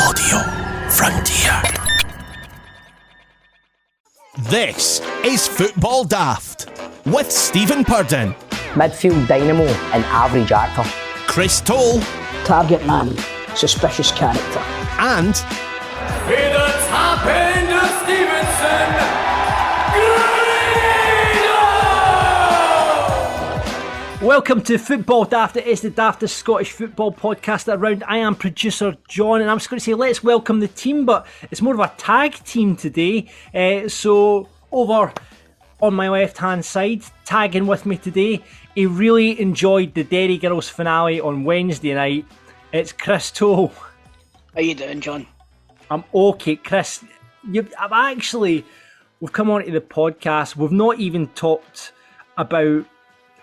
Audio Frontier. This is Football Daft with Stephen Purden, midfield dynamo and average actor, Chris Toll, target man, suspicious character, and Hey, the top end of Stevenson, Welcome to Football Daft. It is the daftest Scottish football podcast around. I am producer John, and I'm just going to say let's welcome the team, but it's more of a tag team today. So over on my left-hand side, tagging with me today, he really enjoyed the Derry Girls finale on Wednesday night. It's Chris Toll. How you doing, John? I'm okay, Chris. We've come on to the podcast. We've not even talked about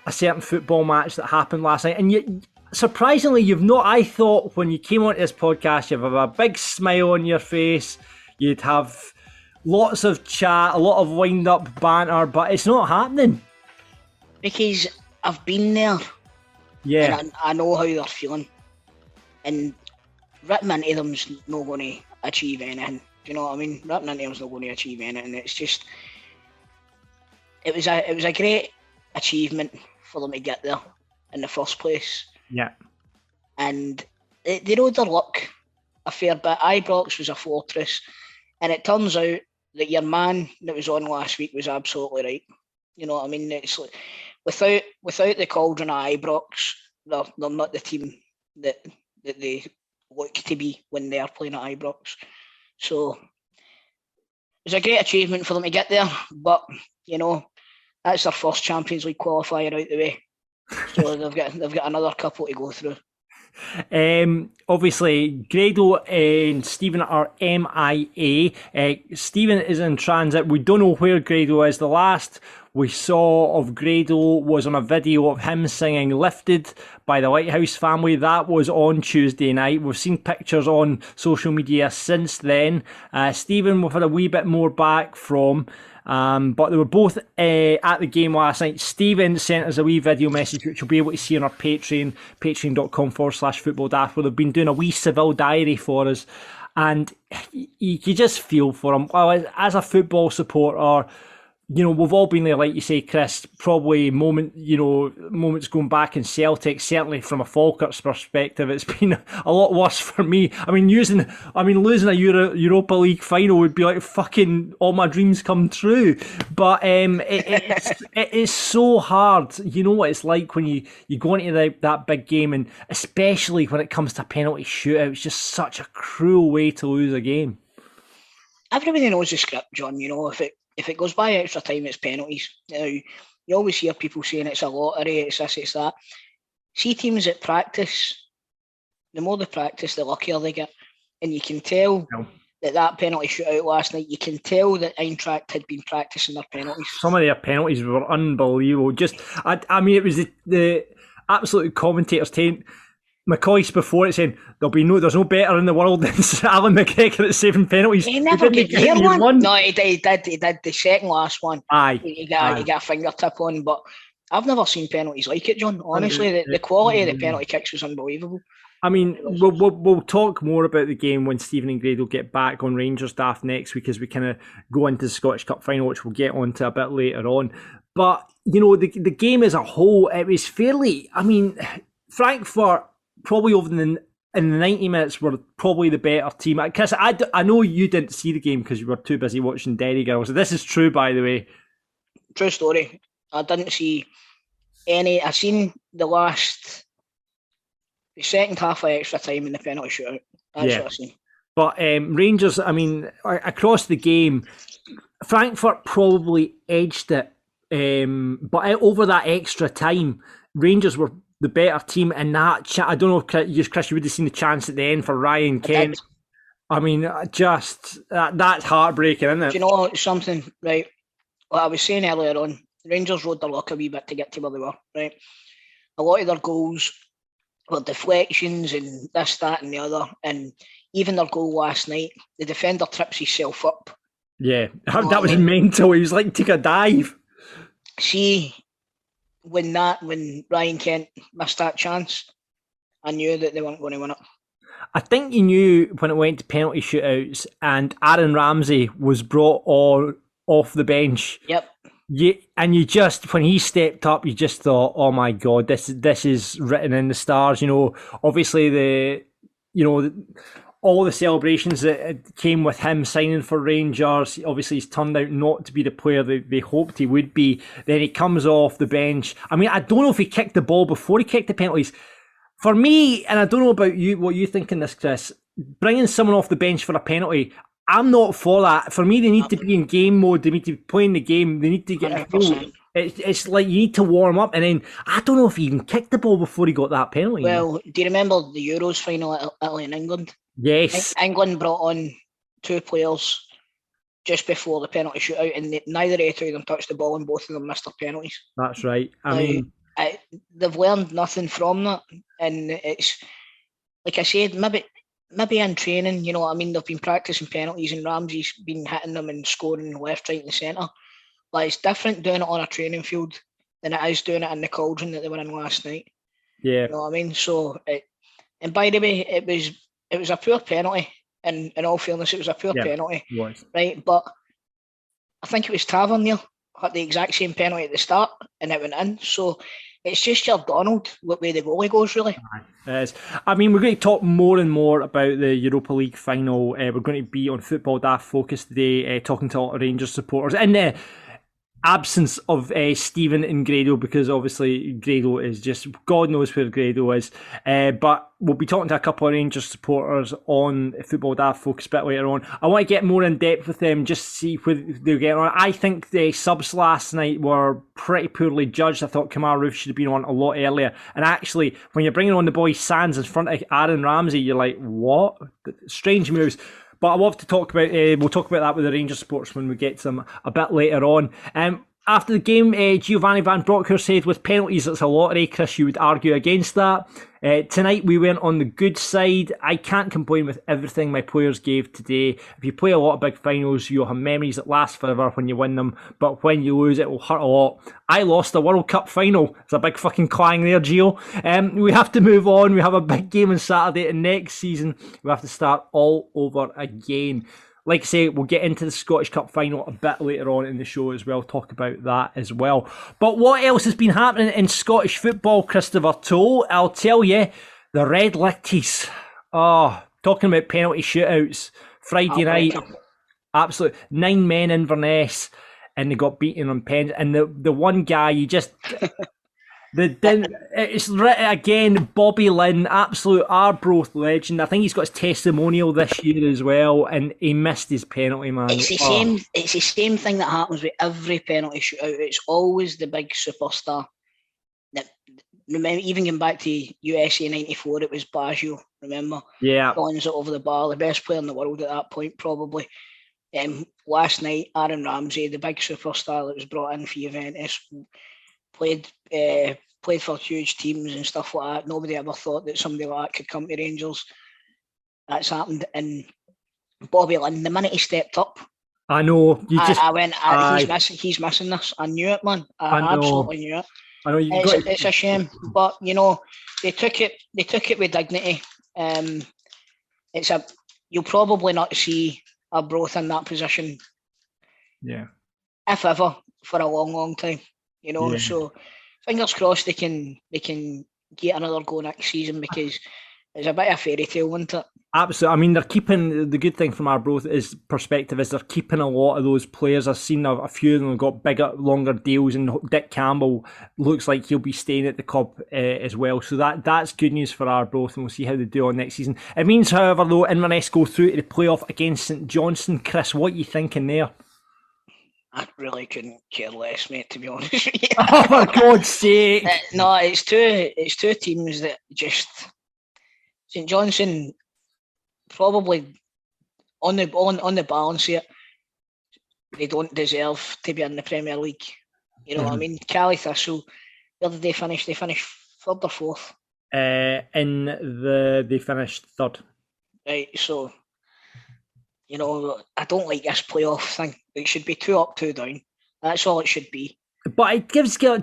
a certain football match that happened last night, and yet surprisingly you've not. I thought when you came onto this podcast you'd have a big smile on your face, you'd have lots of chat, a lot of wind up banter, but it's not happening. Because I've been there. Yeah. And I know how they're feeling. And ripping into them's not going to achieve anything. Do you know what I mean? Ripping into them's not going to achieve anything. It's just, it was a great achievement for them to get there in the first place. Yeah. And they rode their luck a fair bit. Ibrox was a fortress, and it turns out that your man that was on last week was absolutely right. You know what I mean? It's like, without the cauldron of Ibrox, they're not the team that they look to be when they are playing at Ibrox. So it was a great achievement for them to get there, but you know, that's their first Champions League qualifier out the way. So they've got another couple to go through. Obviously, Grado and Stephen are MIA. Stephen is in transit. We don't know where Grado is. The last we saw of Grado was on a video of him singing Lifted by the Lighthouse Family. That was on Tuesday night. We've seen pictures on social media since then. Stephen, we've had a wee bit more back from, but they were both at the game last night. Stephen sent us a wee video message, which you'll be able to see on our Patreon, patreon.com/footballdaft, where they've been doing a wee Seville diary for us. And you just feel for him. Well, as a football supporter, you know, we've all been there, like you say, Chris, probably moments going back in Celtic, certainly from a Falkirk's perspective, it's been a lot worse for me. I mean, losing a Europa League final would be like fucking all my dreams come true. But it is so hard. You know what it's like when you go into that big game, and especially when it comes to a penalty shootout, it's just such a cruel way to lose a game. Everybody knows the script, John. You know, if it goes by extra time, it's penalties. You always hear people saying it's a lottery, it's this, it's that. See teams that practice, the more they practice, the luckier they get. And you can tell that penalty shootout last night, you can tell that Eintracht had been practicing their penalties. Some of their penalties were unbelievable. I mean, it was the absolute commentators saying, McCoy's before it saying there's no better in the world than Alan McGregor at saving penalties. He never get near one. No, he did the second last one. Aye. He got a fingertip on, but I've never seen penalties like it, John. Honestly, the quality of the penalty kicks was unbelievable. I mean, we'll talk more about the game when Stephen and Grado get back on Rangers Daft next week, as we kind of go into the Scottish Cup final, which we'll get onto a bit later on. But, you know, the game as a whole, it was fairly, I mean, Frankfurt probably in the 90 minutes were probably the better team. Chris, I know you didn't see the game because you were too busy watching Derry Girls. This is true, by the way. True story. I didn't see any. I seen the second half of extra time in the penalty shootout. That's what I seen. But Rangers, I mean, across the game, Frankfurt probably edged it. But over that extra time, Rangers were the better team in that. I don't know if Chris, you would have seen the chance at the end for Ryan Kent. I mean, just that's heartbreaking, isn't it? Do you know something, right? What I was saying earlier on, Rangers rode their luck a wee bit to get to where they were, right? A lot of their goals were deflections and this, that and the other. And even their goal last night, the defender trips himself up. Yeah, that was mental. He was like, take a dive. See, when Ryan Kent missed that chance, I knew that they weren't going to win it. I think you knew when it went to penalty shootouts and Aaron Ramsey was brought on off the bench. Yep. You just, when he stepped up, you just thought, oh my God, this is written in the stars. Obviously all the celebrations that came with him signing for Rangers. Obviously, he's turned out not to be the player that they hoped he would be. Then he comes off the bench. I mean, I don't know if he kicked the ball before he kicked the penalties. For me, and I don't know about you, what you think in this, Chris, bringing someone off the bench for a penalty, I'm not for that. For me, they need to be in game mode. They need to be playing the game. They need to get full. It's like you need to warm up. And then, I don't know if he even kicked the ball before he got that penalty. Well, do you remember the Euros final at Italy and England? Yes. England brought on 2 players just before the penalty shootout, and neither of them touched the ball, and both of them missed their penalties. That's right. I mean, they've learned nothing from that, and it's like I said, maybe in training, you know what I mean, they've been practicing penalties, and Ramsey's been hitting them and scoring left, right, and centre. But it's different doing it on a training field than it is doing it in the cauldron that they were in last night. Yeah, you know what I mean. So, and by the way, it was a poor penalty. And in all fairness, it was a poor penalty, right? But I think it was Tavernier had the exact same penalty at the start, and it went in. So it's just your Donald what way the goalie goes, really. It is. I mean, we're going to talk more and more about the Europa League final. We're going to be on Football Daft Focus today, talking to a lot of Rangers supporters in the absence of Stephen and Grado, because obviously Grado is just, God knows where Grado is. But we'll be talking to a couple of Rangers supporters on Football Daft Focus a bit later on. I want to get more in depth with them, just to see where they're getting on. I think the subs last night were pretty poorly judged. I thought Kemar Roofe should have been on a lot earlier. And actually, when you're bringing on the boy Sands in front of Aaron Ramsey, you're like, what? Strange moves. But I love to talk about, we'll talk about that with the Rangers supporters when we get to them a bit later on. After the game, Giovanni Van Bronckhorst said, with penalties, it's a lottery. Chris, you would argue against that. Tonight, we went on the good side. I can't complain with everything my players gave today. If you play a lot of big finals, you'll have memories that last forever when you win them. But when you lose, it will hurt a lot. I lost the World Cup final. It's a big fucking clang there, Gio. We have to move on. We have a big game on Saturday, and next season, we have to start all over again. Like I say, we'll get into the Scottish Cup final a bit later on in the show as well, talk about that as well. But what else has been happening in Scottish football, Christopher Toll? I'll tell you, the Red Lichties. Oh, talking about penalty shootouts. Friday night, absolute 9 men in Inverness, and they got beaten on pens. And the one guy, you just... It's again, Bobby Lynn, absolute Arbroath legend. I think he's got his testimonial this year as well, and he missed his penalty, man. It's the same thing that happens with every penalty shootout. It's always the big superstar. Remember, even going back to USA '94, it was Baggio. Remember? Yeah. Bowls it over the bar, the best player in the world at that point, probably. Last night, Aaron Ramsey, the big superstar that was brought in for Juventus, played for huge teams and stuff like that. Nobody ever thought that somebody like that could come to Rangers. That's happened. And Bobby Lynn, the minute he stepped up, I know. He's missing this. I knew it, man. I absolutely knew it. I know it's a shame, but you know they took it with dignity. You'll probably not see Arbroath in that position. Yeah. If ever, for a long, long time. You know, so fingers crossed they can get another go next season, because it's a bit of a fairy tale, isn't it? Absolutely. I mean, they're keeping, the good thing from Arbroath is perspective is they're keeping a lot of those players. I've seen a few of them have got bigger, longer deals, and Dick Campbell looks like he'll be staying at the club as well. So that's good news for Arbroath, and we'll see how they do on next season. It means, however, though, Inverness go through to the playoff against St Johnstone. Chris, what are you thinking there? I really couldn't care less, mate, to be honest with you. Oh, for God's sake. No, it's two teams that just... St Johnstone, probably on the balance here, they don't deserve to be in the Premier League. You know what I mean? Cali Thistle, where did they finish? They finished 3rd or 4th? They finished 3rd. Right, so... You know, I don't like this playoff thing. It should be 2 up, 2 down. That's all it should be. But it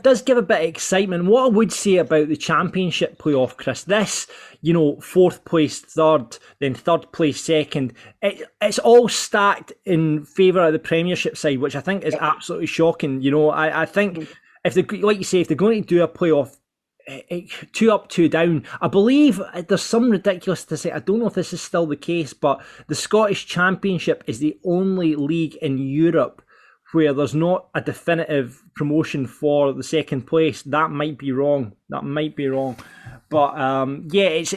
does give a bit of excitement. What I would say about the championship playoff, Chris, this, fourth place third, then third place second, it's all stacked in favour of the Premiership side, which I think is absolutely shocking. I think if they, like you say, if they're going to do a playoff, 2 up, 2 down. I believe there's some ridiculous to say. I don't know if this is still the case, but the Scottish Championship is the only league in Europe where there's not a definitive promotion for the second place. That might be wrong. But it's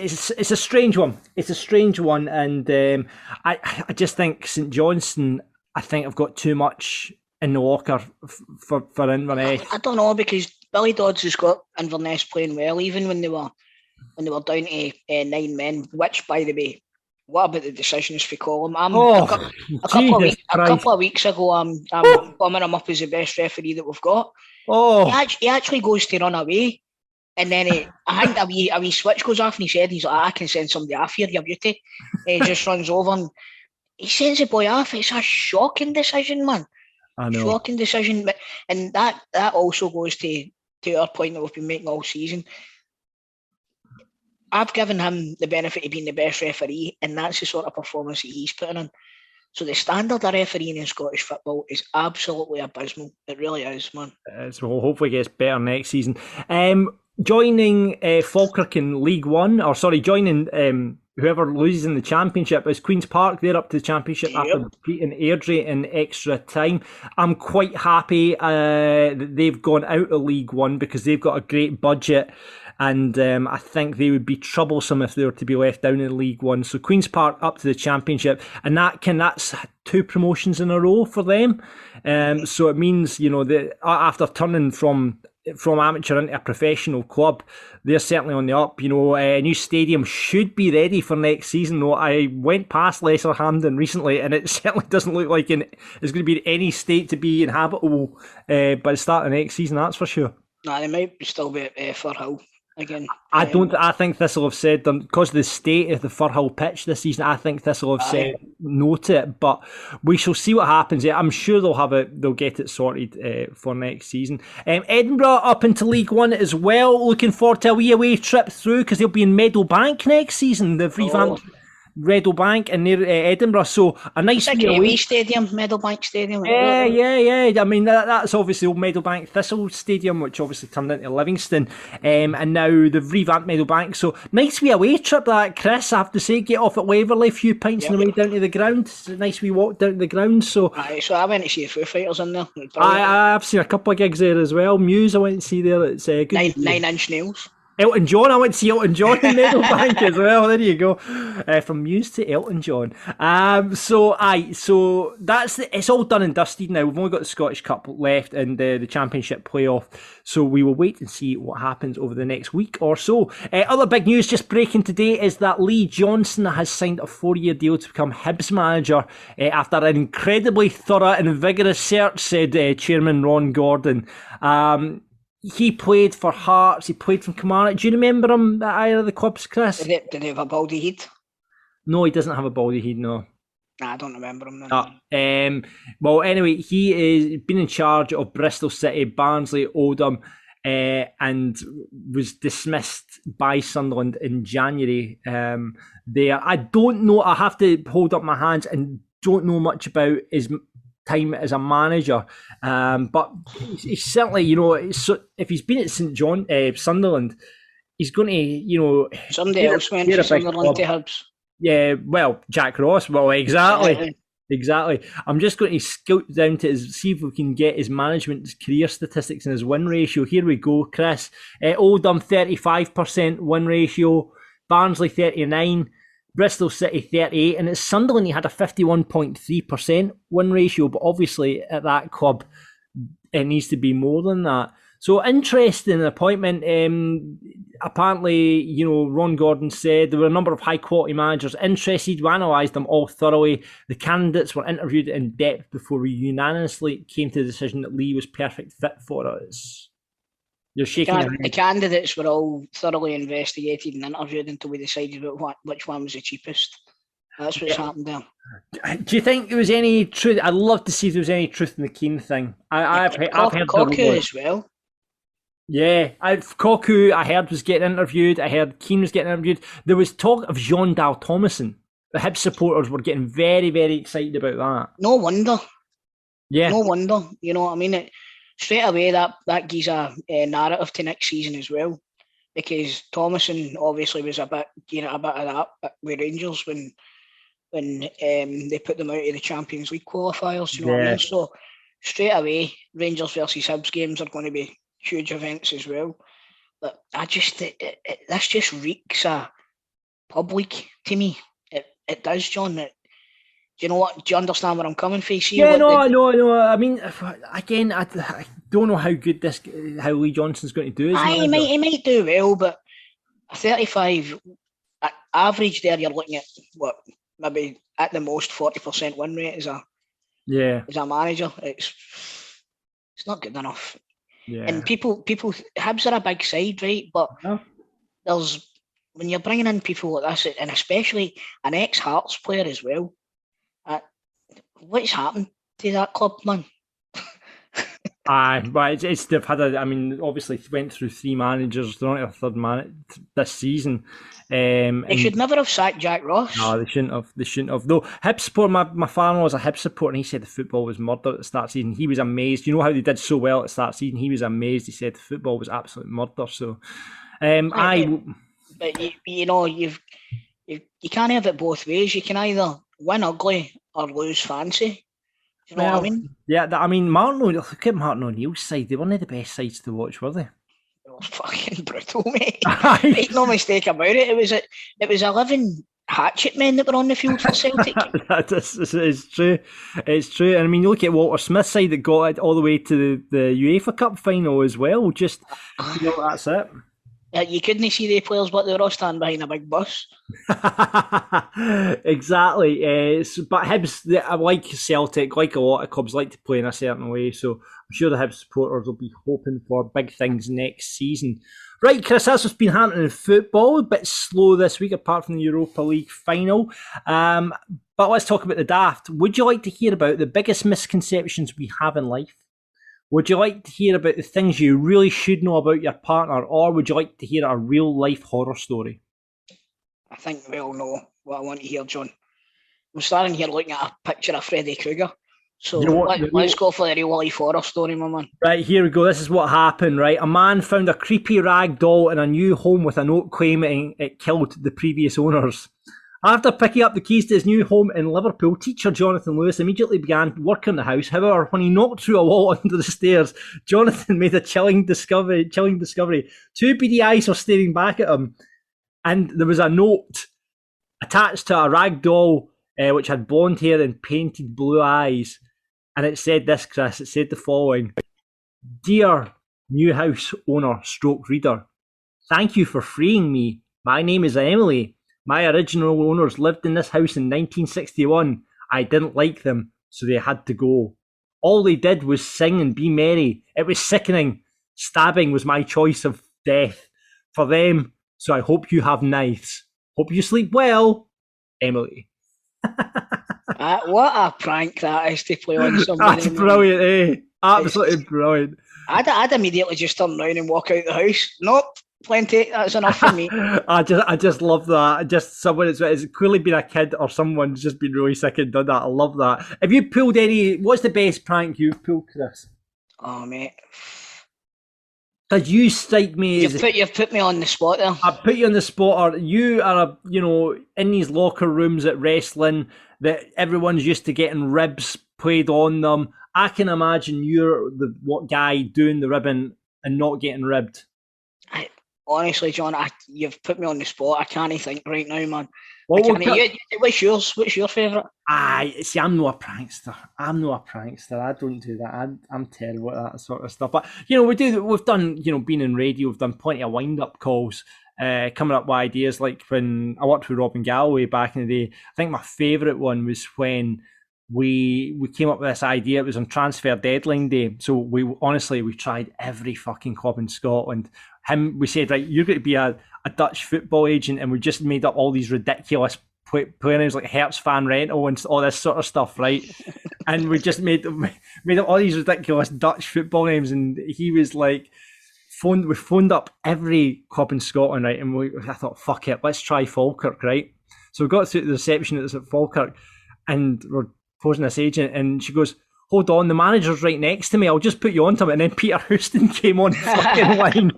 a strange one. It's a strange one, and I just think St Johnstone, I think, have got too much in the locker for Inverness. I don't know, because Billy Dodds has got Inverness playing well, even when they were down to 9 men. Which, by the way, what about the decisions for Colin? A couple of weeks ago, I'm bumming him up as the best referee that we've got. He actually goes to run away, and then I think a wee switch goes off, and he said, he's like, I can send somebody off here, your beauty. He just runs over and he sends the boy off. It's a shocking decision, man. I know. Shocking decision, and that also goes to our point that we've been making all season. I've given him the benefit of being the best referee, and that's the sort of performance that he's putting in. So the standard of refereeing in Scottish football is absolutely abysmal. It really is, man. So hopefully it gets better next season. Joining Falkirk in League One, joining whoever loses in the Championship is Queen's Park. They're up to the Championship after beating Airdrie in extra time. I'm quite happy that they've gone out of League One because they've got a great budget, and I think they would be troublesome if they were to be left down in League One. So Queen's Park up to the Championship, and that's 2 promotions in a row for them. So it means, that after turning from amateur into a professional club, they're certainly on the up. A new stadium should be ready for next season. Though I went past Lesser Hampden recently, and it certainly doesn't look like it's going to be in any state to be inhabitable by the start of next season. That's for sure. Nah, they might still be at Firhill again. I think Thistle have said, because of the state of the Firhill pitch this season, I think Thistle have said no to it, but we shall see what happens. I'm sure they'll get it sorted for next season. Edinburgh up into League One as well, looking forward to a wee away trip through, because they'll be in Meadowbank next season. They've revamped Meadowbank and near Edinburgh, so a nice wee stadium, Meadowbank Stadium. Yeah. I mean, that's obviously old Meadowbank Thistle Stadium, which obviously turned into Livingston, and now they've revamped Meadowbank. So nice wee away trip that, Chris. I have to say, get off at Waverley, a few pints on the way down to the ground. It's a nice wee walk down to the ground. So I went to see the Foo Fighters in there. I've seen a couple of gigs there as well. Muse I went to see there. It's good. 9-inch Nails. Elton John, I went to see Elton John in Meadowbank as well. There you go. From Muse to Elton John. So that's it's all done and dusted now. We've only got the Scottish Cup left and the Championship playoff. So we will wait and see what happens over the next week or so. Other big news just breaking today is that Lee Johnson has signed a 4-year deal to become Hibs manager after an incredibly thorough and vigorous search, said Chairman Ron Gordon. He played for Hearts, he played for Kilmarnock. Do you remember him at either of the clubs, Chris? Did he have a baldy head? No, he doesn't have a baldy head, no. Nah, I don't remember him then. Well, anyway, he has been in charge of Bristol City, Barnsley, Oldham, and was dismissed by Sunderland in January there. I don't know, I have to hold up my hands and don't know much about his time as a manager, but he's certainly, if he's been at Sunderland, he's going to, somebody else went to Sunderland to Hibs. Yeah, well, Jack Ross. Well, exactly. I'm just going to scout down to see if we can get his management career statistics and his win ratio. Here we go, Chris. Oldham 35% win ratio, Barnsley 39%. Bristol City 38%, and at Sunderland he had a 51.3% win ratio, but obviously at that club it needs to be more than that. So interesting appointment. Apparently, Ron Gordon said there were a number of high quality managers interested. We analysed them all thoroughly. The candidates were interviewed in depth before we unanimously came to the decision that Lee was perfect fit for us. You're shaking your head. The candidates were all thoroughly investigated and interviewed until we decided which one was the cheapest. That's what's happened there. Do you think there was any truth? I'd love to see if there was any truth in the Keane thing. I've heard Koku as well. Yeah, Koku, I heard, was getting interviewed. I heard Keane was getting interviewed. There was talk of Jean Dal Thomason. The Hibs supporters were getting very, very excited about that. No wonder. Yeah. No wonder. You know what I mean? Straight away, that gives a narrative to next season as well. Because Thomason obviously was a bit of that with Rangers when they put them out of the Champions League qualifiers. You know what I mean? So straight away, Rangers versus Hibs games are going to be huge events as well. But I just this just reeks of public to me. It does, John. Do you know what? Do you understand where I'm coming from? See, no. I mean, again, I don't know how Lee Johnson's going to do. He might do well, but a 35 average there, you're looking at what, maybe at the most 40% win rate as a manager. It's not good enough. Yeah. And people, Hibs are a big side, right? But there's, when you're bringing in people like this, and especially an ex-Hearts player as well, what's happened to that club, man? But they've had obviously went through 3 managers. They're on their 3rd man this season. They should never have sacked Jack Ross. No, they shouldn't have. Though Hibs support, my father was a Hibs supporter, and he said the football was murder at the start of the season. He was amazed. You know how they did so well at the start of the season? He was amazed. He said the football was absolute murder. So, But you can't have it both ways. You can either win ugly or lose fancy. Do you know what I mean? Yeah, look at Martin O'Neill's side. They weren't the best sides to watch, were they? It was fucking brutal, mate. Make no mistake about it. It was 11 hatchet men that were on the field for Celtic. It's true. It's true. And I mean, you look at Walter Smith's side that got it all the way to the UEFA Cup final as well. Just, that's it. You couldn't see the players, but they were all standing behind a big bus. Exactly. But Hibs, like Celtic, like a lot of clubs, like to play in a certain way. So I'm sure the Hibs supporters will be hoping for big things next season. Right, Chris, that's what's been happening in football. A bit slow this week, apart from the Europa League final. But let's talk about the daft. Would you like to hear about the biggest misconceptions we have in life? Would you like to hear about the things you really should know about your partner, or would you like to hear a real-life horror story? I think we all know what I want to hear, John. I'm starting here looking at a picture of Freddy Krueger. So let's go for the real-life horror story, my man. Right, here we go. This is what happened, right? A man found a creepy rag doll in a new home with a note claiming it killed the previous owners. After picking up the keys to his new home in Liverpool, teacher Jonathan Lewis immediately began work on the house. However, when he knocked through a wall under the stairs, Jonathan made a chilling discovery. 2 beady eyes were staring back at him, and there was a note attached to a rag doll which had blonde hair and painted blue eyes. And it said this, Chris. It said the following: "Dear new house owner / reader, thank you for freeing me. My name is Emily. My original owners lived in this house in 1961. I didn't like them, so they had to go. All they did was sing and be merry. It was sickening. Stabbing was my choice of death for them, so I hope you have knives. Hope you sleep well, Emily." What a prank that is to play on somebody. That's brilliant, eh? Absolutely brilliant. I'd immediately just turn around and walk out the house. Nope. Plenty, that's enough for me. I just love that. Just someone it's clearly been a kid or someone's just been really sick and done that. I love that. Have you pulled any? What's the best prank you've pulled, Chris? Oh, mate. Because you strike me as you've put me on the spot there. I put you on the spot. Or you are in these locker rooms at wrestling that everyone's used to getting ribs played on them. I can imagine you're the guy doing the ribbon and not getting ribbed. Honestly, John, you've put me on the spot. I can't think right now, man. What's yours? What's your favourite? See, I'm not a prankster. I don't do that. I'm terrible at that sort of stuff. But we've done being in radio, we've done plenty of wind-up calls, coming up with ideas. Like when I worked with Robin Galloway back in the day. I think my favourite one was when we came up with this idea. It was on transfer deadline day. So we tried every fucking club in Scotland. We said, right, you're going to be a Dutch football agent, and we just made up all these ridiculous player names like Hertz Van Rental and all this sort of stuff, right? And we just made up all these ridiculous Dutch football names, and he was like, we phoned up every club in Scotland, right? And I thought, fuck it, let's try Falkirk, right? So we got through to the reception at Falkirk, and we're posing this agent, and she goes, hold on, the manager's right next to me, I'll just put you on to him. And then Peter Houston came on the fucking line,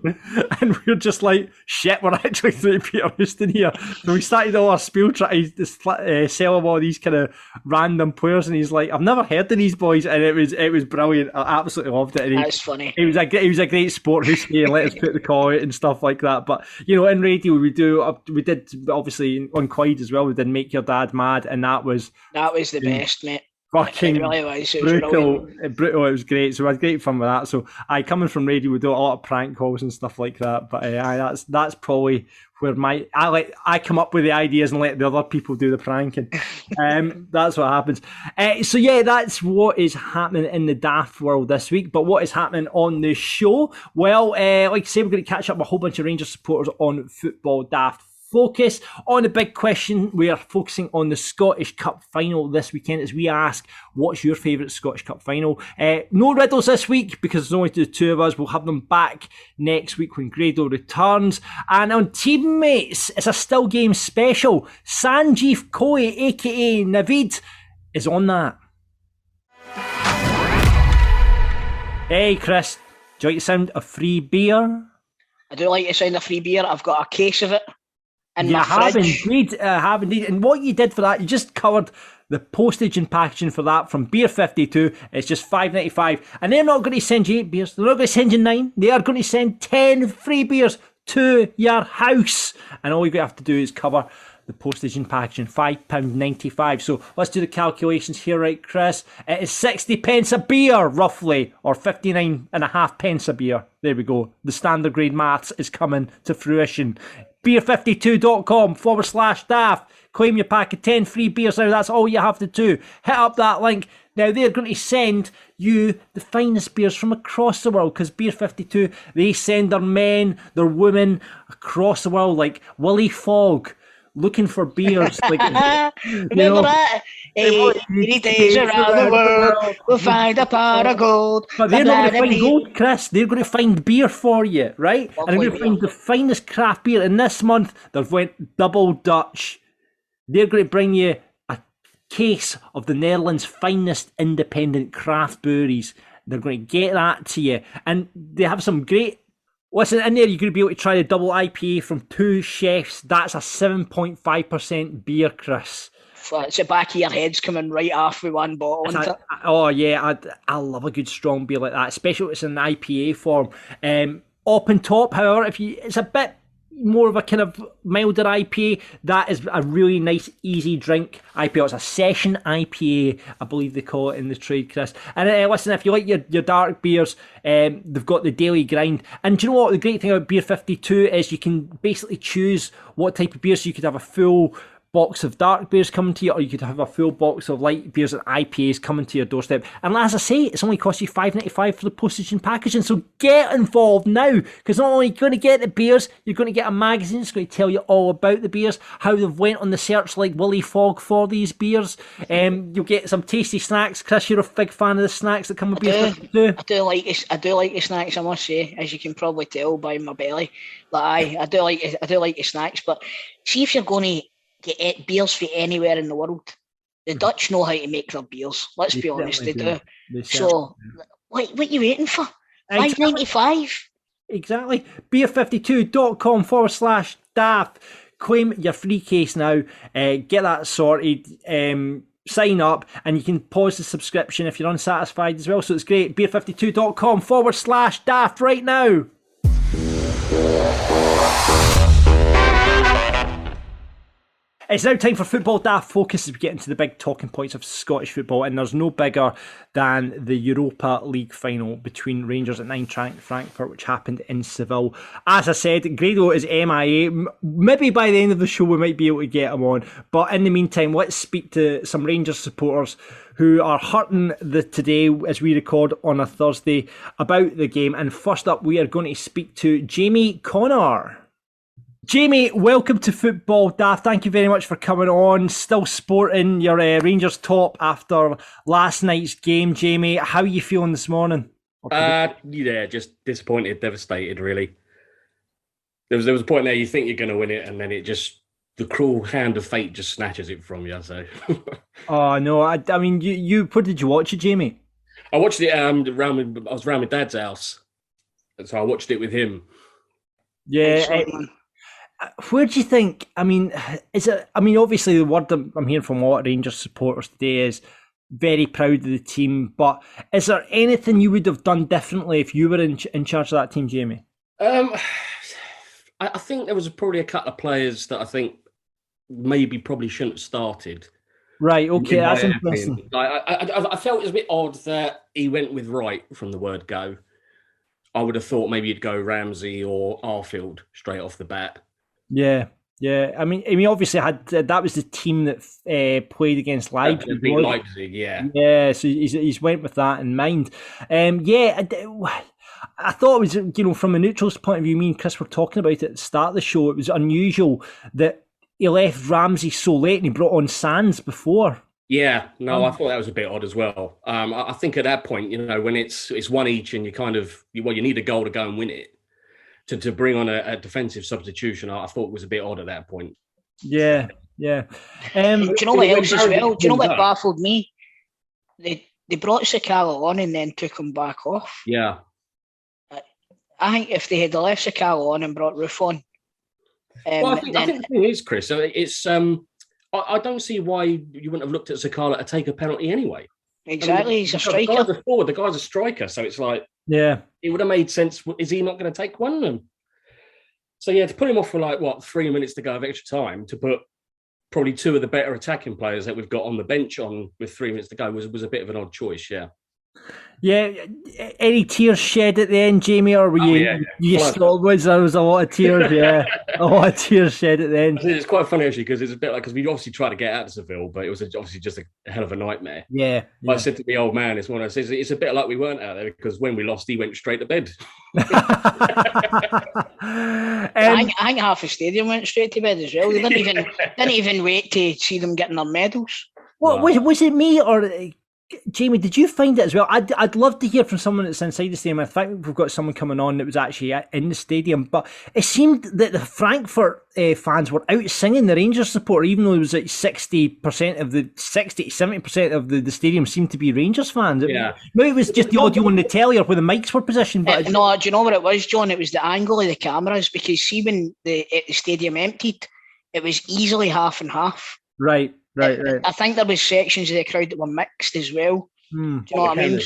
and we were just like, shit, we're actually through to Peter Houston here. So we started all our spiel trying to sell him all these kind of random players, and he's like, I've never heard of these boys, and it was brilliant. I absolutely loved it. And That's funny. He was a great sport, Houston, and let us put the call out and stuff like that. But, you know, in radio, we did, obviously, on Clyde as well, we did Make Your Dad Mad, and that was the best, mate. Fucking it really was. It brutal. Was Brutal. It was great. So we had great fun with that. So coming from radio, we do a lot of prank calls and stuff like that. But that's probably where I come up with the ideas and let the other people do the pranking. That's what happens. So yeah, that's what is happening in the daft world this week. But what is happening on the show? Well, like I say, we're going to catch up with a whole bunch of Rangers supporters on Football Daft Focus. On the big question, we are focusing on the Scottish Cup final this weekend as we ask, what's your favourite Scottish Cup final? No riddles this week because there's only the two of us. We'll have them back next week when Grado returns. And on Teammates, it's a still game special. Sanjeev Kohli, aka Naveed, is on that. Hey Chris, do you like the sound of free beer? I do like the sound of free beer. I've got a case of it. You have indeed. And what you did for that, you just covered the postage and packaging for that from Beer 52. It's just $5.95. And they're not going to send you 8 beers. They're not going to send you 9. They are going to send 10 free beers to your house. And all you have to do is cover the postage and packaging, £5.95. So let's do the calculations here, right, Chris? It is 60 pence a beer, roughly, or 59.5 pence a beer. There we go. The standard grade maths is coming to fruition. Beer52.com/daft. Claim your pack of 10 free beers now. That's all you have to do. Hit up that link. Now they're going to send you the finest beers from across the world because Beer 52, they send their men, their women across the world like Willie Fogg looking for beers. Like, remember that? 80 days around the world, we'll find a pot of gold. But they're not going to find gold, Chris. They're going to find beer for you, right? Lovely, and they're going to find the finest craft beer. And this month, they've went double Dutch. They're going to bring you a case of the Netherlands' finest independent craft breweries. They're going to get that to you. And they have some great... Listen, in there you're going to be able to try the double IPA from Two Chefs. That's a 7.5% beer, Chris. It's the back of your head's coming right off with one bottle, isn't it? Oh yeah, I love a good strong beer like that, especially if it's in IPA form. Up and top, however, it's a bit more of a kind of milder IPA, that is a really nice, easy drink IPA. It's a session IPA, I believe they call it in the trade, Chris. And listen, if you like your dark beers, they've got the daily grind. And do you know what? The great thing about Beer 52 is you can basically choose what type of beer. So you could have a full box of dark beers coming to you, or you could have a full box of light beers and IPAs coming to your doorstep. And as I say, it's only cost you $5.95 for the postage and packaging. So get involved now, because not only are you going to get the beers, you're going to get a magazine. It's going to tell you all about the beers, how they've went on the search like Willie Fogg for these beers. You'll get some tasty snacks. Chris, you're a big fan of the snacks that come with Beer 52. I do like the snacks, I must say, as you can probably tell by my belly. Like I do like the snacks, but see if you're going to get beers from anywhere in the world. The Dutch know how to make their beers. Let's be honest, they do. So, what are you waiting for? $5.95. Exactly. Beer52.com/daft. Claim your free case now. Get that sorted. Sign up, and you can pause the subscription if you're unsatisfied as well. So it's great. Beer52.com/daft right now. It's now time for Football Daft Focus as we get into the big talking points of Scottish football, and there's no bigger than the Europa League Final between Rangers and Eintracht Frankfurt, which happened in Seville. As I said, Grado is MIA. Maybe by the end of the show we might be able to get him on, but in the meantime, let's speak to some Rangers supporters who are hurting today as we record on a Thursday about the game. And first up, we are going to speak to Jamie Connor. Jamie, welcome to Football Daft. Thank you very much for coming on. Still sporting your Rangers top after last night's game, Jamie. How are you feeling this morning? Yeah, just disappointed, devastated, really. There was a point there you think you're going to win it, and then the cruel hand of fate just snatches it from you. So, Oh no, I mean, you. What did you watch it, Jamie? I watched it. I was around my dad's house, and so I watched it with him. Yeah. Where do you think? I mean, is it? I mean, obviously, the word I'm hearing from a lot of Rangers supporters today is very proud of the team. But is there anything you would have done differently if you were in charge of that team, Jamie? I think there was probably a couple of players that I think probably shouldn't have started. Right. Okay, that's interesting. I felt it was a bit odd that he went with Wright from the word go. I would have thought maybe he'd go Ramsey or Arfield straight off the bat. Yeah. I mean, obviously that was the team that played against Leipzig. Leipzig, yeah. Yeah, so he's went with that in mind. I thought it was, from a neutral's point of view, me and Chris were talking about it at the start of the show. It was unusual that he left Ramsey so late and he brought on Sands before. Yeah, no, I thought that was a bit odd as well. I think at that point, when it's one each and you need a goal to go and win it. To bring on a defensive substitution, I thought was a bit odd at that point. Yeah. Do you know what else as well? Do you know what baffled me? They brought Sakala on and then took him back off. Yeah. I think if they had left Sakala on and brought Roof on, I think the thing is, Chris, it's I don't see why you wouldn't have looked at Sakala to take a penalty anyway. Exactly, he's a striker. The guy's a forward, the guy's a striker, so it's like, yeah, it would have made sense. Is he not going to take one of them? So yeah, to put him off for 3 minutes to go of extra time, to put probably two of the better attacking players that we've got on the bench on with 3 minutes to go was a bit of an odd choice. Yeah. Yeah, any tears shed at the end, Jamie, or were you still was there was a lot of tears? Yeah, a lot of tears shed at the end. It's quite funny actually because it's a bit like because we obviously tried to get out of Seville, but it was obviously just a hell of a nightmare. Yeah. I said to the old man, it's one I says it's a bit like we weren't out there because when we lost, he went straight to bed. I think half the stadium went straight to bed as well. They didn't even wait to see them getting their medals. What was it me or? Jamie, did you find it as well? I'd love to hear from someone that's inside the stadium. I think we've got someone coming on that was actually in the stadium, but it seemed that the Frankfurt fans were out singing the Rangers supporter, even though it was like 70% of the stadium seemed to be Rangers fans. Maybe it was just the audio on the telly or where the mics were positioned. But no, do you know what it was, John? It was the angle of the cameras because see when the stadium emptied, it was easily half and half. Right. I think there was sections of the crowd that were mixed as well. Do you know what I mean?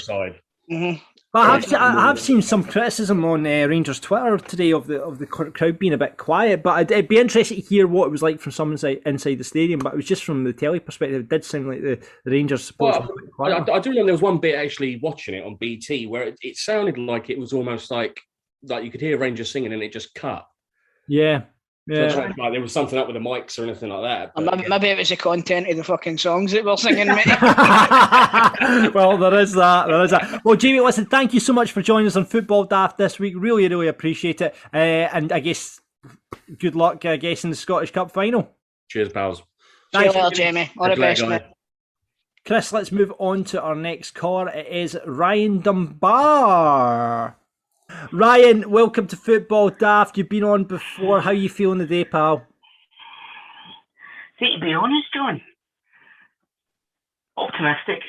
Mm-hmm. But I have seen some criticism on Rangers Twitter today of the crowd being a bit quiet. But it'd be interesting to hear what it was like from someone inside the stadium. But it was just from the telly perspective. It did seem like the Rangers supporters were a bit quiet. I do remember there was one bit actually watching it on BT where it sounded like it was almost like you could hear Rangers singing and it just cut. Yeah. So it's not like there was something up with the mics or anything like that. But, maybe it was the content of the fucking songs that we're singing, mate. Well, there is that. Well, Jamie, listen, thank you so much for joining us on Football Daft this week. Really, really appreciate it. And I guess good luck, in the Scottish Cup final. Cheers, pals. Thanks, Jamie. All the best, mate. Chris, let's move on to our next caller. It is Ryan Dunbar. Ryan, welcome to Football Daft. You've been on before. How are you feeling today, pal? See, to be honest, John, optimistic.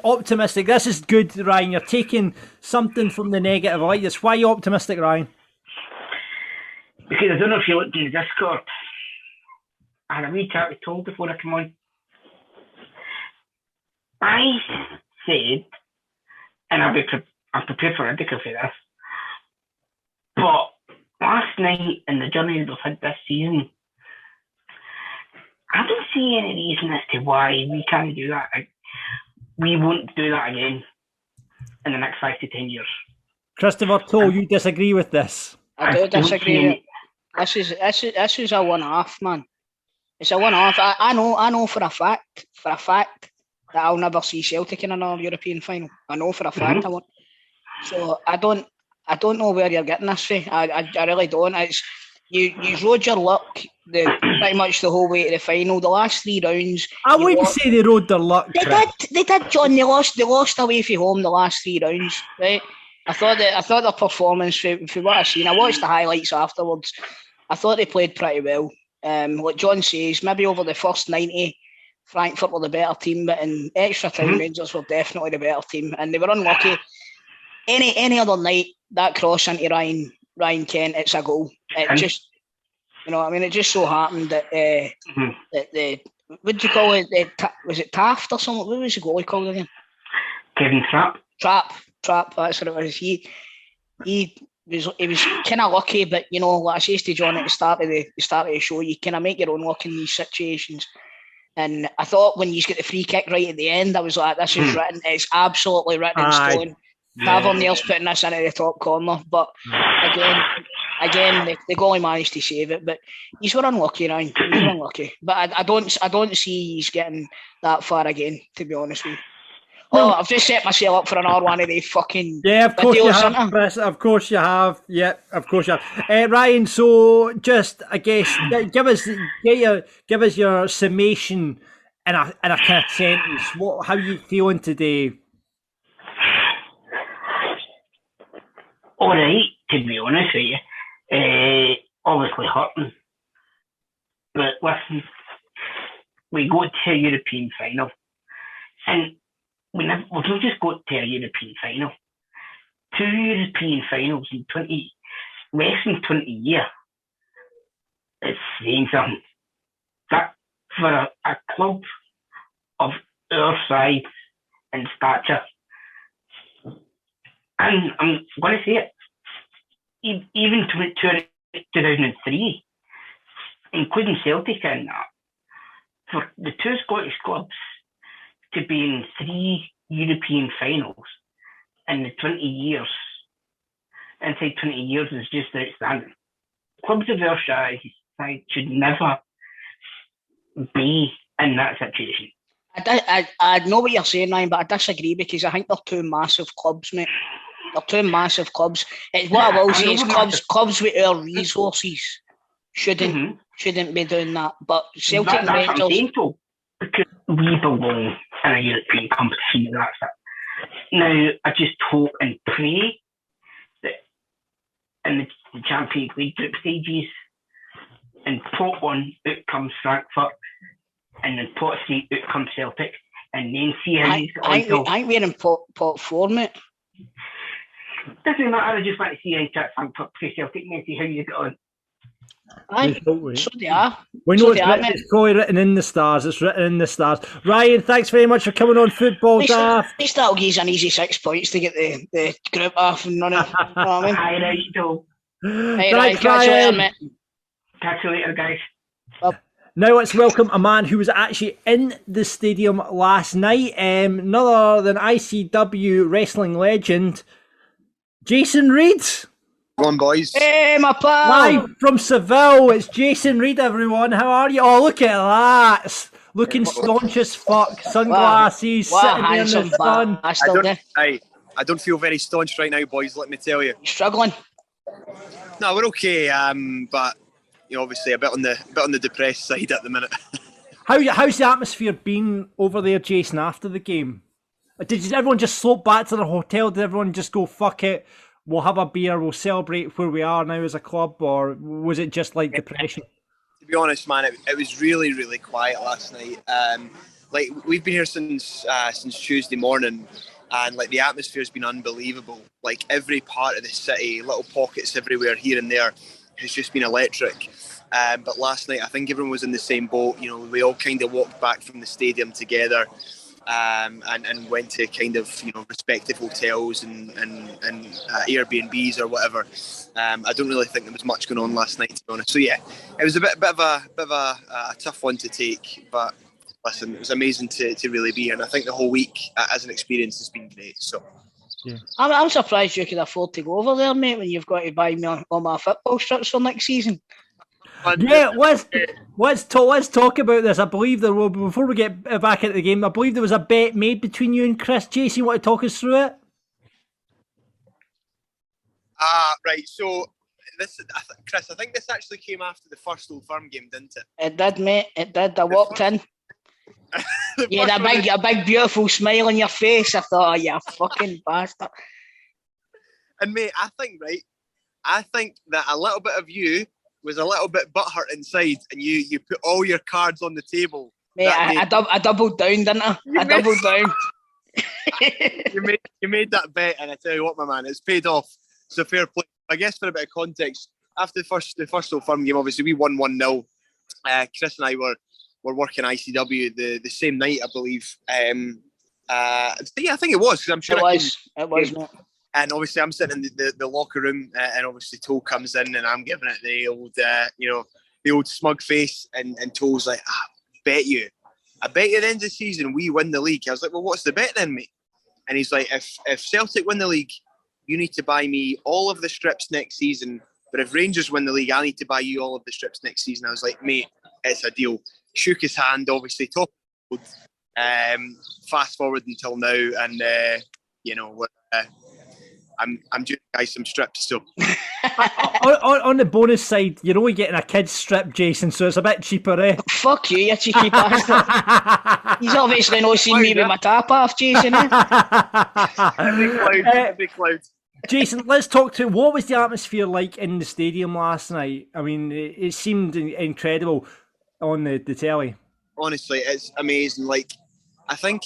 Optimistic. This is good, Ryan. You're taking something from the negative. I like this. Why are you optimistic, Ryan? Because I don't know if you looked in the Discord. I had a wee chat with Toll before I come on. I said, and I'm prepared for ridicule for this. But last night in the journey we've had this season, I don't see any reason as to why we can't do that. We won't do that again in the next 5 to 10 years. Christopher Toll, you disagree with this? I do disagree. This is a one-off, man. It's a one-off. I know for a fact that I'll never see Celtic in another European final. I know for a fact I won't. So I don't know where you're getting this from. I really don't. you rode your luck pretty much the whole way to the final. The last 3 rounds, I wouldn't say they rode their luck. They did, John. They lost away from home the last 3 rounds, right? I thought their performance, for what I seen, I watched the highlights afterwards. I thought they played pretty well. Like John says, maybe over the first 90, Frankfurt were the better team, but in extra time, Rangers were definitely the better team, and they were unlucky. Any other night, that cross into Ryan Kent, it's a goal. It just, it just so happened that that the what do you call it? Was it Taft or something? What was the goalie called again? Kevin Trapp. Trapp. That's what it was. He was kind of lucky, but like I said to John at the start of the show, you kind of make your own luck in these situations. And I thought when you get the free kick right at the end, I was like, this is written. It's absolutely written in stone. Tavernier's putting this into the top corner, but again, the goalie managed to save it. But he's were unlucky, Ryan. He's unlucky. But I don't see he's getting that far again, to be honest with you. Oh, I've just set myself up for another one of the fucking of course you have, Chris. Of course you have. Yeah, of course you have. Ryan, so just I guess give us your summation in a kind of sentence. How are you feeling today? All right, to be honest with you. Obviously hurting, but listen, we got to a European final, and we've not just got to a European final. 2 European finals in less than 20 years. It's saying something. That for a club of our size and stature, and I'm going to say it, even to 2003, including Celtic and that, for the 2 Scottish clubs to be in 3 European finals in the 20 years, inside 20 years, is just outstanding. Clubs of our size should never be in that situation. I know what you're saying, Ryan, but I disagree because I think they're 2 massive clubs, mate. They're 2 massive clubs. What I will say is clubs with our resources shouldn't be doing that. But Celtic and Rangers... That's what I'm saying, though, because we belong in a European competition, and that's it. Now, I just hope and pray that in the Champions League group stages, in pot 1, out comes Frankfurt, and in pot 3, out comes Celtic, and then see how he's got on. I think we're in pot 4, mate. Doesn't matter, I just want to see how Frankfurt play Celtic and see how you get on. So they are. We know it's probably written in the stars. It's written in the stars. Ryan, thanks very much for coming on Football Daft. At least that'll give us an easy 6 points to get the group off and running. You know what I mean? Aye, right, Joe. Right, catch you later, mate. Catch you later, guys. Now let's welcome a man who was actually in the stadium last night. None other than ICW wrestling legend, Jason Reid. Go on, boys. Hey, my pal. Live from Seville, it's Jason Reid, everyone. How are you? Oh, look at that. Looking staunch as fuck. Sunglasses, sitting there in the sun. I don't feel very staunch right now, boys, let me tell you. You struggling? No, we're okay, but obviously a bit on the depressed side at the minute. How's the atmosphere been over there, Jason, after the game? Did everyone just slope back to their hotel? Did everyone just go, fuck it, we'll have a beer, we'll celebrate where we are now as a club? Or was it just like depression? To be honest, man, it was really, really quiet last night. We've been here since Tuesday morning, and the atmosphere's been unbelievable. Every part of the city, little pockets everywhere here and there, has just been electric. But last night, I think everyone was in the same boat. We all kind of walked back from the stadium together, and went to kind of respective hotels and Airbnbs or whatever. I don't really think there was much going on last night, to be honest. So yeah, it was a bit of a tough one to take, but listen, it was amazing to really be here, and I think the whole week as an experience has been great. So. Yeah. I'm surprised you could afford to go over there, mate, when you've got to buy me all my football strips for next season. Yeah, let's talk about this. I believe there will, before we get back into the game, I believe there was a bet made between you and Chris. Jason, you want to talk us through it? Right, so Chris, I think this actually came after the first Old Firm game, didn't it? It did, mate. It did. I walked in. You had a big, beautiful smile on your face. I thought, oh, you fucking bastard. And mate, I think that a little bit of you was a little bit butthurt inside, and you put all your cards on the table. Mate, I doubled down, didn't I? Doubled down. you made that bet, and I tell you what, my man, it's paid off. So fair play. I guess for a bit of context, after the first Old Firm game, obviously we won 1-0. Chris and I were working ICW the same night, I believe. I think it was, because I'm sure it was, mate. And obviously I'm sitting in the locker room, and obviously Toll comes in, and I'm giving it the old, the old smug face, and Toll's like, I bet you at the end of the season we win the league. I was like, well, what's the bet then, mate? And he's like, if Celtic win the league, you need to buy me all of the strips next season. But if Rangers win the league, I need to buy you all of the strips next season. I was like, mate, it's a deal. Shook his hand, obviously, top of the road. Fast forward until now, and I'm doing guys some strips. So on the bonus side, you're only getting a kid's strip, Jason, so it's a bit cheaper, eh? Fuck you, you cheeky bastard. He's obviously not seen me with my top off, Jason. Big cloud. Jason, let's talk to what was the atmosphere like in the stadium last night? I mean, it seemed incredible on the telly. Honestly, it's amazing. Like, I think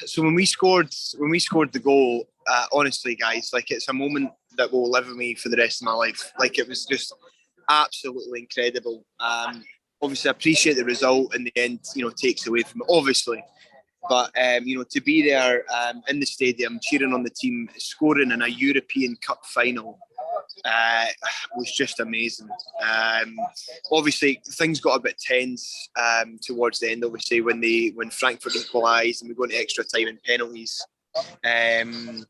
so when we scored the goal, honestly, guys, like, it's a moment that will live with me for the rest of my life. Like, it was just absolutely incredible. Obviously, I appreciate the result in the end, takes away from it, obviously. But, to be there in the stadium, cheering on the team, scoring in a European Cup final was just amazing. Obviously, things got a bit tense towards the end, obviously, when Frankfurt equalised and we go into extra time and penalties. And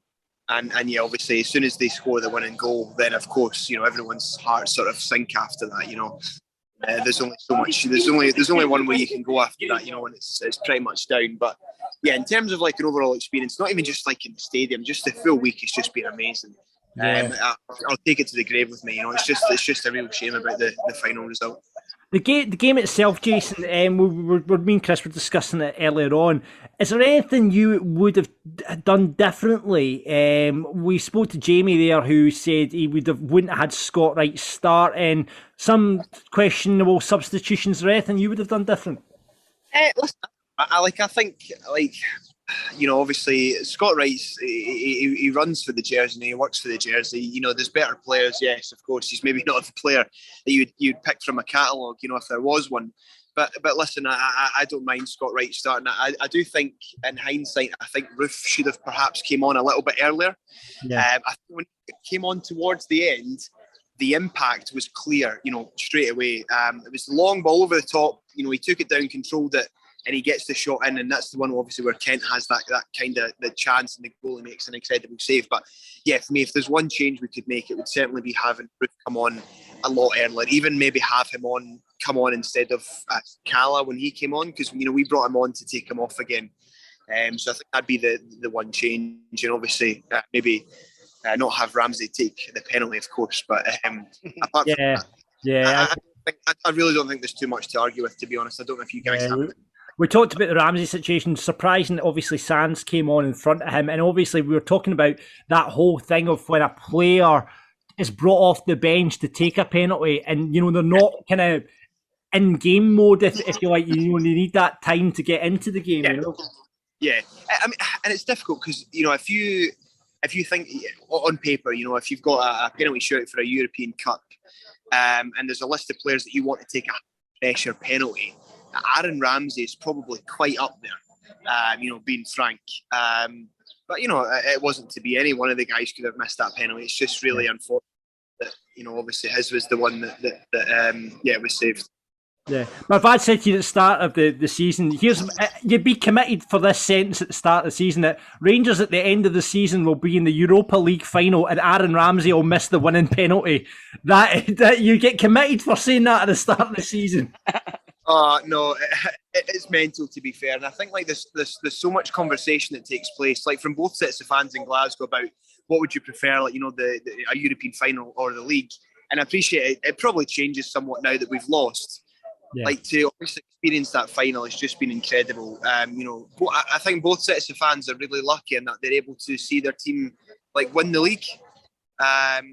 yeah, obviously, as soon as they score the winning goal, then, of course, everyone's hearts sort of sink after that, There's only so much. There's only one way you can go after that, when it's pretty much down. But yeah, in terms of like an overall experience, not even just like in the stadium, just the full week has just been amazing. Yeah. I'll take it to the grave with me. It's just a real shame about the final result. The game itself, Jason, me and Chris were discussing it earlier on. Is there anything you would have done differently? We spoke to Jamie there, who said he wouldn't have had Scott Wright start, and some questionable substitutions. Or anything you would have done different? Listen, I think obviously Scott Wright's he runs for the jersey and he works for the jersey. There's better players, yes, of course. He's maybe not the player that you'd pick from a catalogue, if there was one. But listen, I don't mind Scott Wright starting. I do think, in hindsight, I think Roof should have perhaps came on a little bit earlier. Yeah. I think when he came on towards the end, the impact was clear, straight away. It was the long ball over the top. He took it down, controlled it, and he gets the shot in, and that's the one obviously where Kent has that kind of the chance, and the goalie makes an incredible save. But yeah, for me, if there's one change we could make, it would certainly be having Roof come on a lot earlier. Even maybe have him come on instead of Cala when he came on, because we brought him on to take him off again. So I think that'd be the one change, and obviously maybe not have Ramsey take the penalty, of course. But apart from that, I really don't think there's too much to argue with, to be honest. I don't know if you guys have it. We talked about the Ramsey situation. Surprising that obviously Sands came on in front of him, and obviously we were talking about that whole thing of when a player is brought off the bench to take a penalty, and they're not kind of in game mode, if you like. They need that time to get into the game. Yeah. I mean, and it's difficult because if you think on paper, if you've got a penalty shootout for a European Cup, and there's a list of players that you want to take a pressure penalty, Aaron Ramsey is probably quite up there, being frank. But, it wasn't to be. Any one of the guys could have missed that penalty. It's just really unfortunate that, obviously his was the one that was saved. Yeah. My dad said to you at the start of the season, you'd be committed for this sentence at the start of the season, that Rangers at the end of the season will be in the Europa League Final and Aaron Ramsey will miss the winning penalty. That you get committed for saying that at the start of the season. No, it's mental, to be fair. And I think like there's so much conversation that takes place, like from both sets of fans in Glasgow, about what would you prefer, like, a European final or the league. and I appreciate it. It probably changes somewhat now that we've lost. Yeah. Like, to obviously experience that final has just been incredible. I think both sets of fans are really lucky in that they're able to see their team like win the league.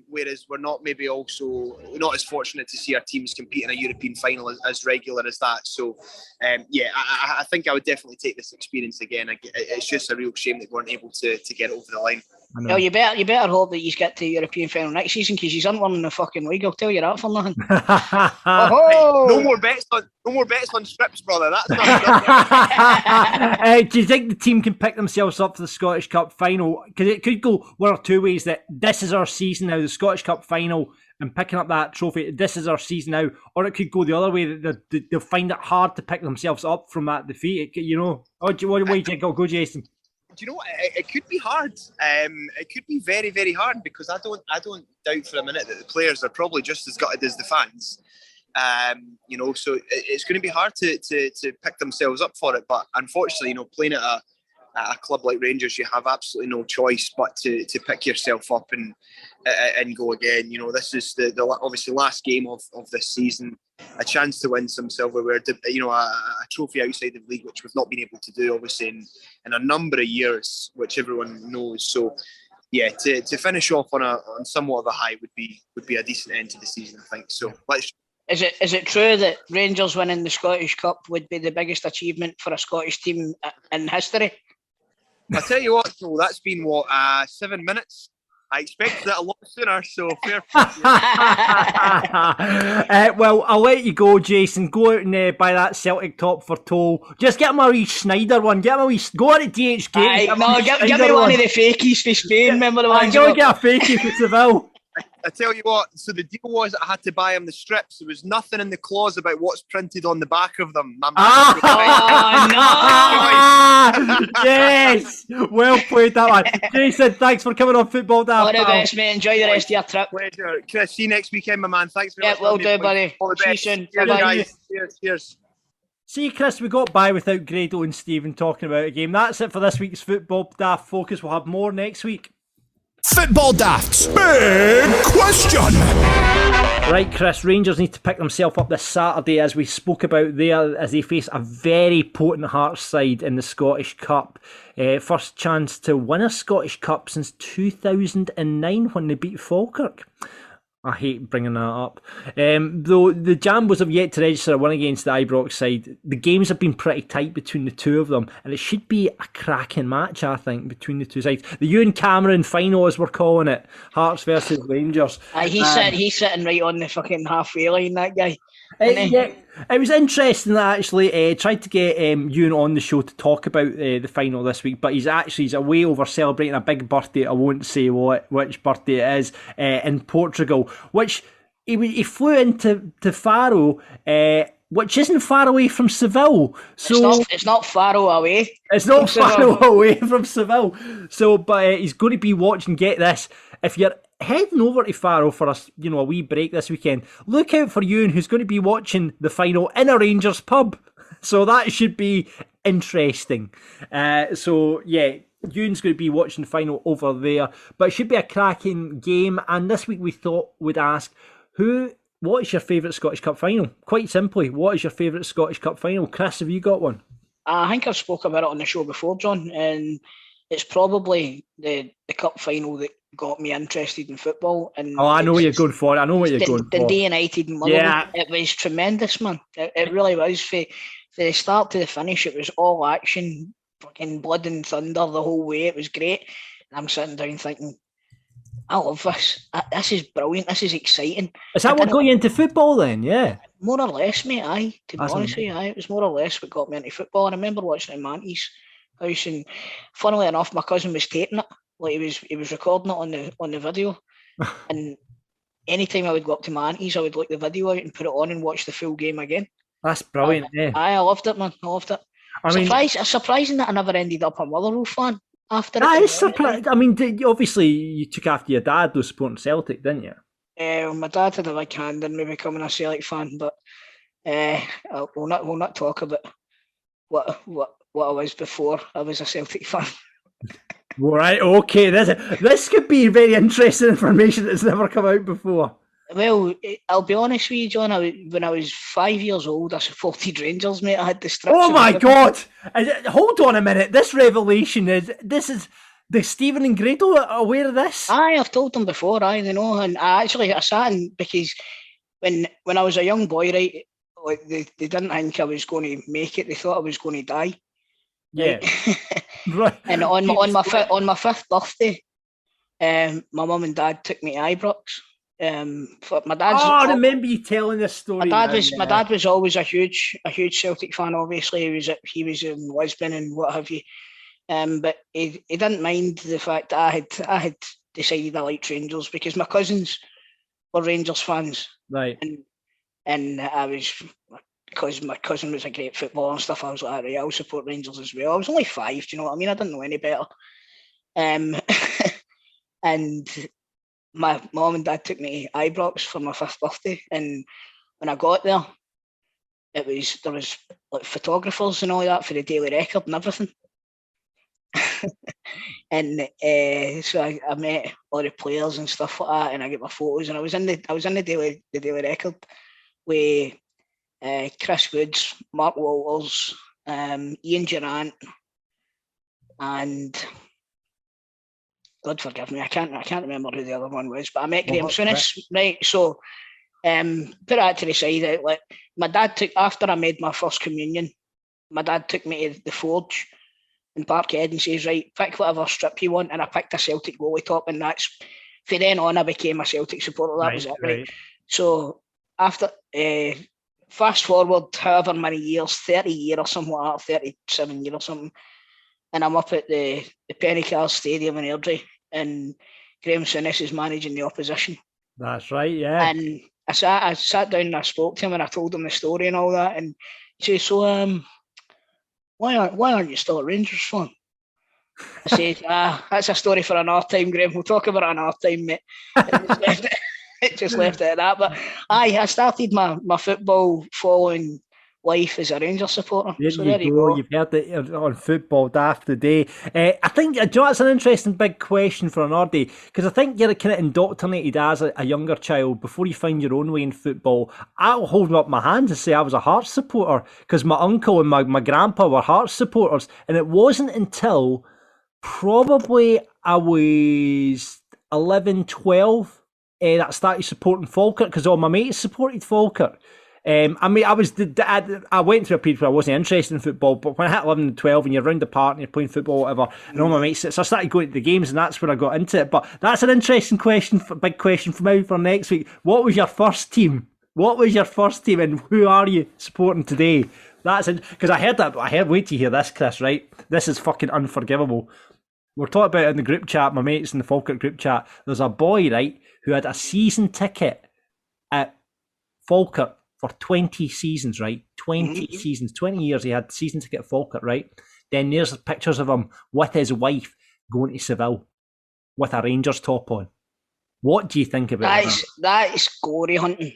Whereas we're not maybe also not as fortunate to see our teams compete in a European final as regular as that. So, I think I would definitely take this experience again. It's just a real shame that we weren't able to get it over the line. Well, you better hope that you get to the European final next season, because you aren't winning the fucking league. I'll tell you that for nothing. No more bets on strips, brother. That's not. Do you think the team can pick themselves up for the Scottish Cup final? Because it could go one or two ways. That this is our season now, the Scottish Cup final, and picking up that trophy. This is our season now, or it could go the other way. That they'll find it hard to pick themselves up from that defeat. What do you think? Go, Jason. Do you know what? It could be hard. It could be very, very hard, because I don't doubt for a minute that the players are probably just as gutted as the fans. So it's going to be hard to pick themselves up for it. But unfortunately, playing at a club like Rangers, you have absolutely no choice but to pick yourself up and go again. This is the obviously last game of this season, a chance to win some silverware, a trophy outside of the league, which we've not been able to do obviously in a number of years, which everyone knows. So yeah, to finish off on somewhat of a high would be a decent end to the season, I think. So let's. Is it true that Rangers winning the Scottish Cup would be the biggest achievement for a Scottish team in history? I tell you what, Joel, that's been 7 minutes. I expected it a lot sooner, so fair play. Well, I'll let you go, Jason. Go out and buy that Celtic top for Toll. Just get him a wee Schneider one. Go on to DHgate. Give me one of the fakies for Spain. Remember the ones? Go get a fakie for Seville. I tell you what, so the deal was I had to buy him the strips. There was nothing in the clause about what's printed on the back of them. Yes! Well played, that one. Jason, thanks for coming on Football Daft. All the best, mate. Enjoy the rest of your trip. Pleasure. Chris, see you next weekend, my man. Thanks very much. Yeah, will do, buddy. All the best. See you soon. Cheers, Bye-bye. guys. Cheers. See, Chris, we got by without Grado and Stephen talking about a game. That's it for this week's Football Daft Focus. We'll have more next week. Football Daft's big question. Right, Chris, Rangers need to pick themselves up this Saturday, as we spoke about there, as they face a very potent Hearts side in the Scottish Cup. First chance to win a Scottish Cup since 2009 when they beat Falkirk. I hate bringing that up. Though the Jambos have yet to register a win against the Ibrox side, the games have been pretty tight between the two of them, and it should be a cracking match, I think, between the two sides. The Ewan Cameron final, as we're calling it, Hearts versus Rangers. He's sitting right on the fucking halfway line, that guy. Yeah, it was interesting that I actually tried to get Ewan on the show to talk about the final this week, but he's away over celebrating a big birthday. I won't say which birthday it is, in Portugal, which he flew into Faro, which isn't far away from Seville. So it's not Faro away. It's not far away from Seville. So, but he's going to be watching. Get this: if you're heading over to Faro for a wee break this weekend, look out for Ewan, who's going to be watching the final in a Rangers pub. So that should be interesting. So yeah, Ewan's going to be watching the final over there, but it should be a cracking game. And this week we thought we'd ask what is your favourite Scottish Cup final? Quite simply, what is your favourite Scottish Cup final? Chris, have you got one? I think I've spoken about it on the show before, John, and it's probably the cup final that got me interested in football. And I know what you're going for. The Day United and Motherwell. Yeah. It was tremendous, man. It really was. For the start to the finish, it was all action, fucking blood and thunder the whole way. It was great. And I'm sitting down thinking, I love this. This is brilliant. This is exciting. Is that what got you into football then? Yeah. More or less, mate. Aye. To be honest with you, it was more or less what got me into football. I remember watching it in my auntie's house, and funnily enough, my cousin was taping it. Like he was recording it on the video. And anytime I would go up to my auntie's, I would look the video out and put it on and watch the full game again. That's brilliant. Yeah. I loved it, man. I loved it. Surprising that I never ended up a Motherwell fan after it. That is surprising. I mean, obviously you took after your dad, though, supporting Celtic, didn't you? My dad had a big hand in me becoming a Celtic fan, but we'll not talk about what I was before I was a Celtic fan. Right, okay. This could be very interesting information that's never come out before. Well, I'll be honest with you, John. When I was 5 years old, I supported Rangers, mate. I had the strips. Oh my God! Hold on a minute. This revelation is the Stephen and Grado are aware of this? Aye, I've told them before. Aye, they know. And I sat in because when I was a young boy, right, like they didn't think I was going to make it. They thought I was going to die. Yeah. Right. And on my fifth birthday, my mum and dad took me to Ibrox. For my dad's. Oh, I remember you telling this story. My dad was always a huge Celtic fan. Obviously, he was in Lisbon and what have you. But he didn't mind the fact that I had decided I liked Rangers because my cousins were Rangers fans. Right. And I was, because my cousin was a great footballer and stuff, I was like, right, I'll support Rangers as well. I was only 5, do you know what I mean? I didn't know any better. And my mum and dad took me to Ibrox for my 5th birthday. And when I got there, there was like photographers and all that for the Daily Record and everything. And so I met all the players and stuff like that, and I get my photos. And I was in the Daily Record with Chris Woods, Mark Walters, Ian Durrant, and God forgive me, I can't remember who the other one was, but I met Graham Souness, right? So put that to the side. Like my dad took, after I made my first communion, my dad took me to the Forge in Parkhead and says, right, pick whatever strip you want, and I picked a Celtic goalie top, and that's from then on I became a Celtic supporter. That was it, right? So after fast forward however many years, 30 years or something like that, 37 years or something, and I'm up at the Pennycar Stadium in Airdrie, and Graham Souness is managing the opposition. That's right, yeah. And I sat down and I spoke to him and I told him the story and all that, and he said, so why aren't you still a Rangers fan? I said, that's a story for another time, Graham. We'll talk about it another time, mate. It just left it at that. But I started my football following life as a Rangers supporter. There you go. You've heard it on Football Daft today. I think, do you know, that's an interesting big question for an Ordy, because I think you're kind of indoctrinated as a younger child before you find your own way in football. I'll hold up my hand and say I was a Hearts supporter because my uncle and my grandpa were Hearts supporters, and it wasn't until probably I was 11, 12 that I started supporting Falkirk because all my mates supported Falkirk. I mean, I went through a period where I wasn't interested in football, but when I hit 11 and 12 and you're around the park and you're playing football, whatever, and all my mates, so I started going to the games, and that's where I got into it. But that's an interesting question, big question for me for next week. What was your first team? And who are you supporting today? That's it, because I heard, wait till you hear this, Chris, right? This is fucking unforgivable. We're talking about it in the group chat, my mates in the Falkirk group chat. There's a boy, right, who had a season ticket at Falkirk for 20 seasons, right? 20 seasons, 20 years he had season ticket at Falkirk, right? Then there's pictures of him with his wife going to Seville with a Rangers top on. What do you think about that? That is glory hunting.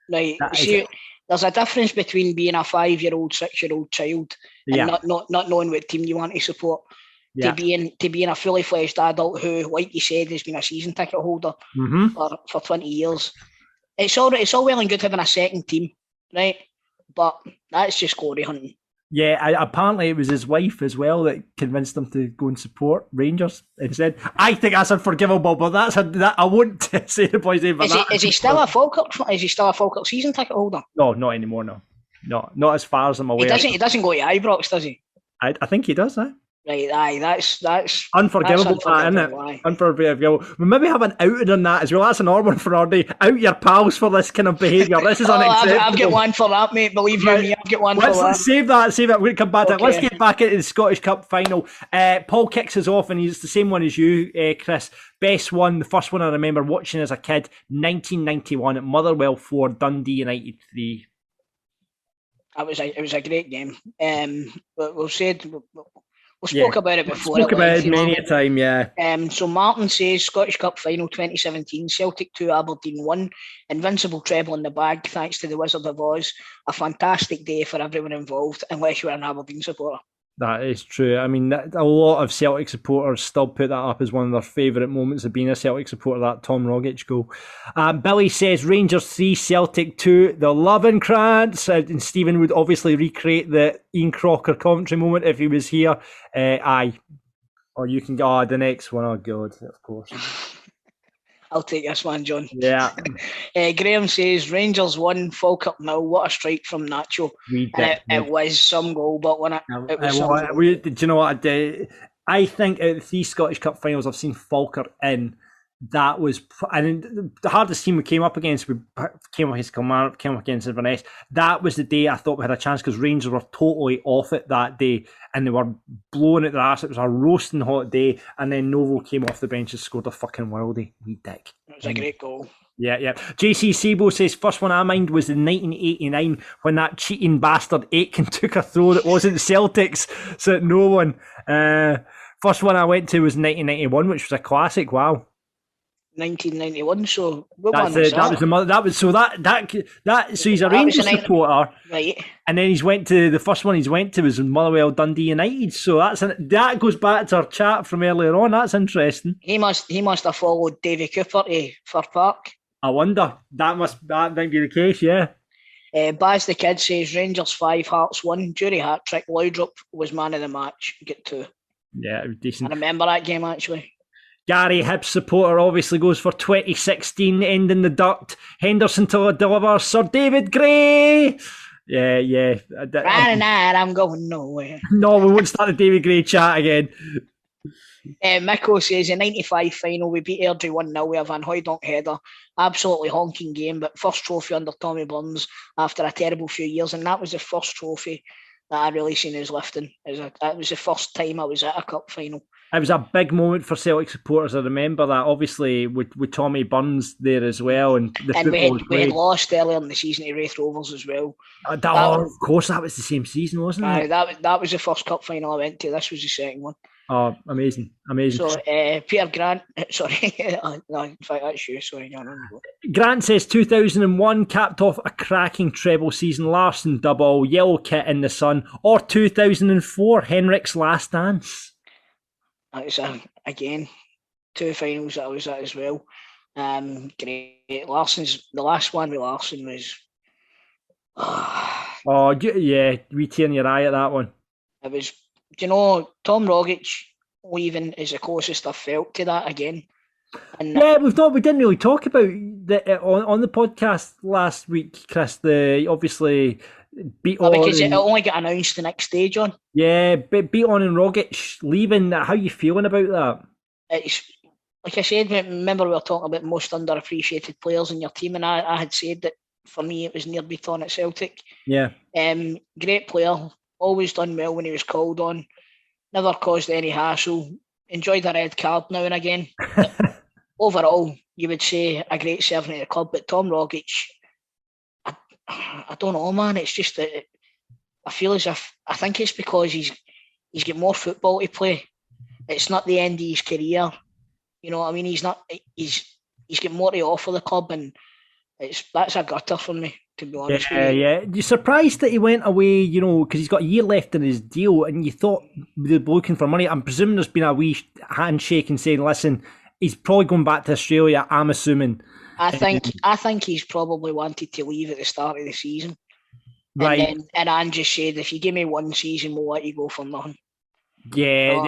Right. See, there's a difference between being a 5-year-old, 6-year-old child and not knowing what team you want to support. Yeah. To being a fully fledged adult who, like you said, has been a season ticket holder for 20 years. It's all well and good having a second team, right? But that's just glory hunting. Yeah, apparently it was his wife as well that convinced him to go and support Rangers instead. I think that's unforgivable, but I won't say the boy's name. Is he still a Falkirk? Is he still a Falkirk season ticket holder? No, not anymore. No, not as far as I'm aware. He doesn't go to Ibrox, does he? I think he does. Right, aye, that's unforgivable, isn't it? Unforgivable. We maybe have an outing on that as well. That's an odd one for Ordy. Out your pals for this kind of behaviour. This is unacceptable. I've got one for that, mate. Believe you me, I've got one for that. Let's save that. We're going to come back to it. Let's get back into the Scottish Cup final. Paul kicks us off, and he's the same one as you, Chris. Best one, the first one I remember watching as a kid, 1991 at Motherwell 4, Dundee United 3. It was a great game. We spoke about it before. Spoke about it many a time, yeah. So Martin says, Scottish Cup Final 2017, Celtic 2, Aberdeen 1. Invincible treble in the bag, thanks to the Wizard of Oz. A fantastic day for everyone involved, unless you were an Aberdeen supporter. That is true. I mean, a lot of Celtic supporters still put that up as one of their favourite moments of being a Celtic supporter, that Tom Rogic goal. Billy says Rangers 3, Celtic 2, the loving Krantz. And Stephen would obviously recreate the Ian Crocker commentary moment if he was here. Aye. Or you can go, the next one. Oh, God, of course. I'll take this one, John. Yeah. Graham says Rangers 1, Falkirk 0. What a strike from Nacho. It was some goal, but when it was some goal. Do you know what? I think out of the 3 Scottish Cup finals I've seen Falkirk in, that was, and the hardest team we came up against Kilmarnock, came up against Inverness. That was the day I thought we had a chance, because Rangers were totally off it that day and they were blowing at their arse. It was a roasting hot day, and then Novo came off the bench and scored a fucking worldie. Wee dick. It was a great goal. Yeah. JC Sabo says first one I mind was in 1989 when that cheating bastard Aitken took a throw that wasn't Celtic's, so no one. First one I went to was 1991, which was a classic. Wow. 1991. So what that's one was that was the mother. That was so that. So he's a Rangers supporter, right? And then the first one he's went to was Motherwell Dundee United. So that goes back to our chat from earlier on. That's interesting. He must have followed Davy Cooper to Fir Park. I wonder. That might be the case. Yeah. Baz the Kid says Rangers 5, Hearts 1. Jury hat trick. Laudrup was man of the match. Get 2. Yeah, it was decent. I remember that game actually. Gary Hibs supporter obviously goes for 2016, ending the duct. Henderson to deliver Sir David Gray. Yeah. Friday night, I'm going nowhere. No, we won't start the David Gray chat again. Miko says, in 95 final, we beat Airdrie 1-0 with a Van Hooijdonk header. Absolutely honking game, but first trophy under Tommy Burns after a terrible few years, and that was the first trophy that I really seen us lifting. It was the first time I was at a cup final. It was a big moment for Celtic supporters. I remember that, obviously, with Tommy Burns there as well. And we had lost earlier in the season to Wraith Rovers as well. Of course, that was the same season, wasn't it? That was the first cup final I went to. This was the second one. Oh, amazing. So, Peter Grant, sorry. No, in fact, that's you. Sorry, Grant says 2001 capped off a cracking treble season. Larson double, yellow kit in the sun. Or 2004, Henrik's last dance. It's again 2 finals that I was at as well. Great. The last one with Larson was. Oh yeah, we tearing your eye at that one. It was. Tom Rogic leaving is the closest I've felt to that again. And we didn't really talk about that on the podcast last week, Chris. Obviously. Because it only got announced the next day, John. Yeah, beat on and Rogic leaving. How are you feeling about that? It's like I said. Remember we were talking about most underappreciated players in your team, and I had said that for me it was Near Beaton at Celtic. Yeah. Great player, always done well when he was called on. Never caused any hassle. Enjoyed a red card now and again. Overall, you would say a great servant of the club. But Tom Rogic, I don't know, man. It's just that I feel as if I think it's because he's got more football to play. It's not the end of his career. You know what I mean? He's got more to offer the club, and that's a gutter for me, to be honest with you. Yeah. You're surprised that he went away, because he's got a year left in his deal, and you thought they're looking for money. I'm presuming there's been a wee handshake and saying, listen, he's probably going back to Australia, I'm assuming. I think he's probably wanted to leave at the start of the season. Right. And Ange just said, if you give me 1 season, we'll let you go for nothing. Yeah,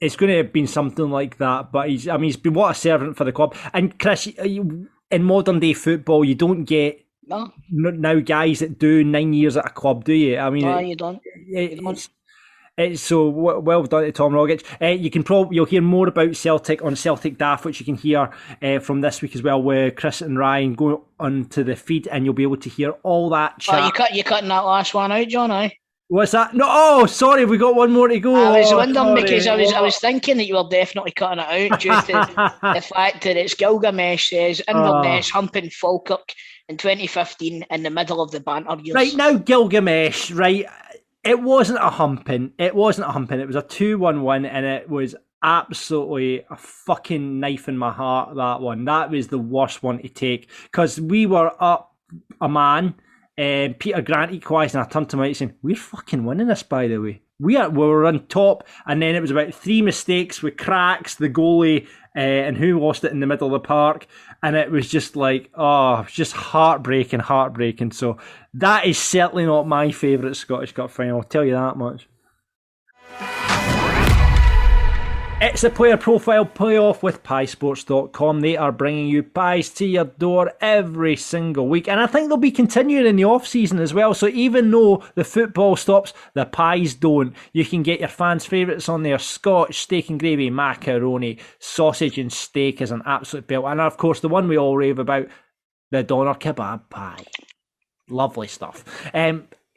it's going to have been something like that. But he's been what a servant for the club. And Chris, in modern day football, you don't get now guys that do 9 years at a club, do you? No, you don't. It's so well done to Tom Rogic. You'll hear more about Celtic on Celtic Daft, which you can hear from this week as well, where Chris and Ryan go onto the feed, and you'll be able to hear all that chat. Oh, you're cutting that last one out, John, eh? What's that? No, sorry, we got one more to go. I was wondering because I was thinking that you were definitely cutting it out due to the fact that it's Gilgamesh says Inverness humping Falkirk in 2015 in the middle of the banter years. Right now, Gilgamesh, right? It wasn't a humping. It was a 2-1 win, and it was absolutely a fucking knife in my heart, that one. That was the worst one to take, because we were up a man. Peter Grant equalised, and I turned to him and saying, we're fucking winning this, by the way. we were on top, and then it was about 3 mistakes with cracks, the goalie, and who lost it in the middle of the park, and it was just like, just heartbreaking. So that is certainly not my favourite Scottish Cup final, I'll tell you that much. It's a player profile playoff with piesports.com. They are bringing you pies to your door every single week. And I think they'll be continuing in the off-season as well. So even though the football stops, the pies don't. You can get your fans' favourites on there. Scotch, steak and gravy, macaroni, sausage and steak is an absolute belt. And of course, the one we all rave about, the doner kebab pie. Lovely stuff.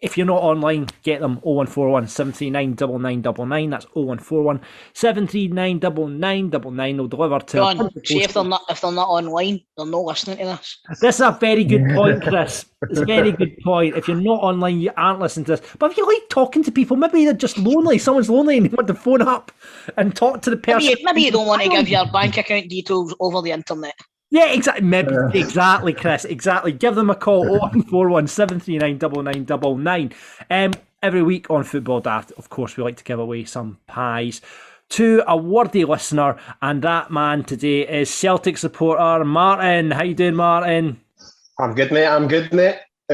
If you're not online, get them 0141 739 9999. That's 0141 739 9999. They'll deliver to. John, see if they're not online, they're not listening to this. This is a very good point, Chris. It's a very good point. If you're not online, you aren't listening to this. But if you like talking to people, maybe they're just lonely. Someone's lonely and you want to phone up and talk to the person. Maybe you don't want to give your bank account details over the internet. Yeah, exactly. Maybe, exactly, Chris. Exactly. Give them a call 0141 739 9999. Every week on Football Daft, of course, we like to give away some pies to a worthy listener, and that man today is Celtic supporter Martin. How you doing, Martin? I'm good, mate.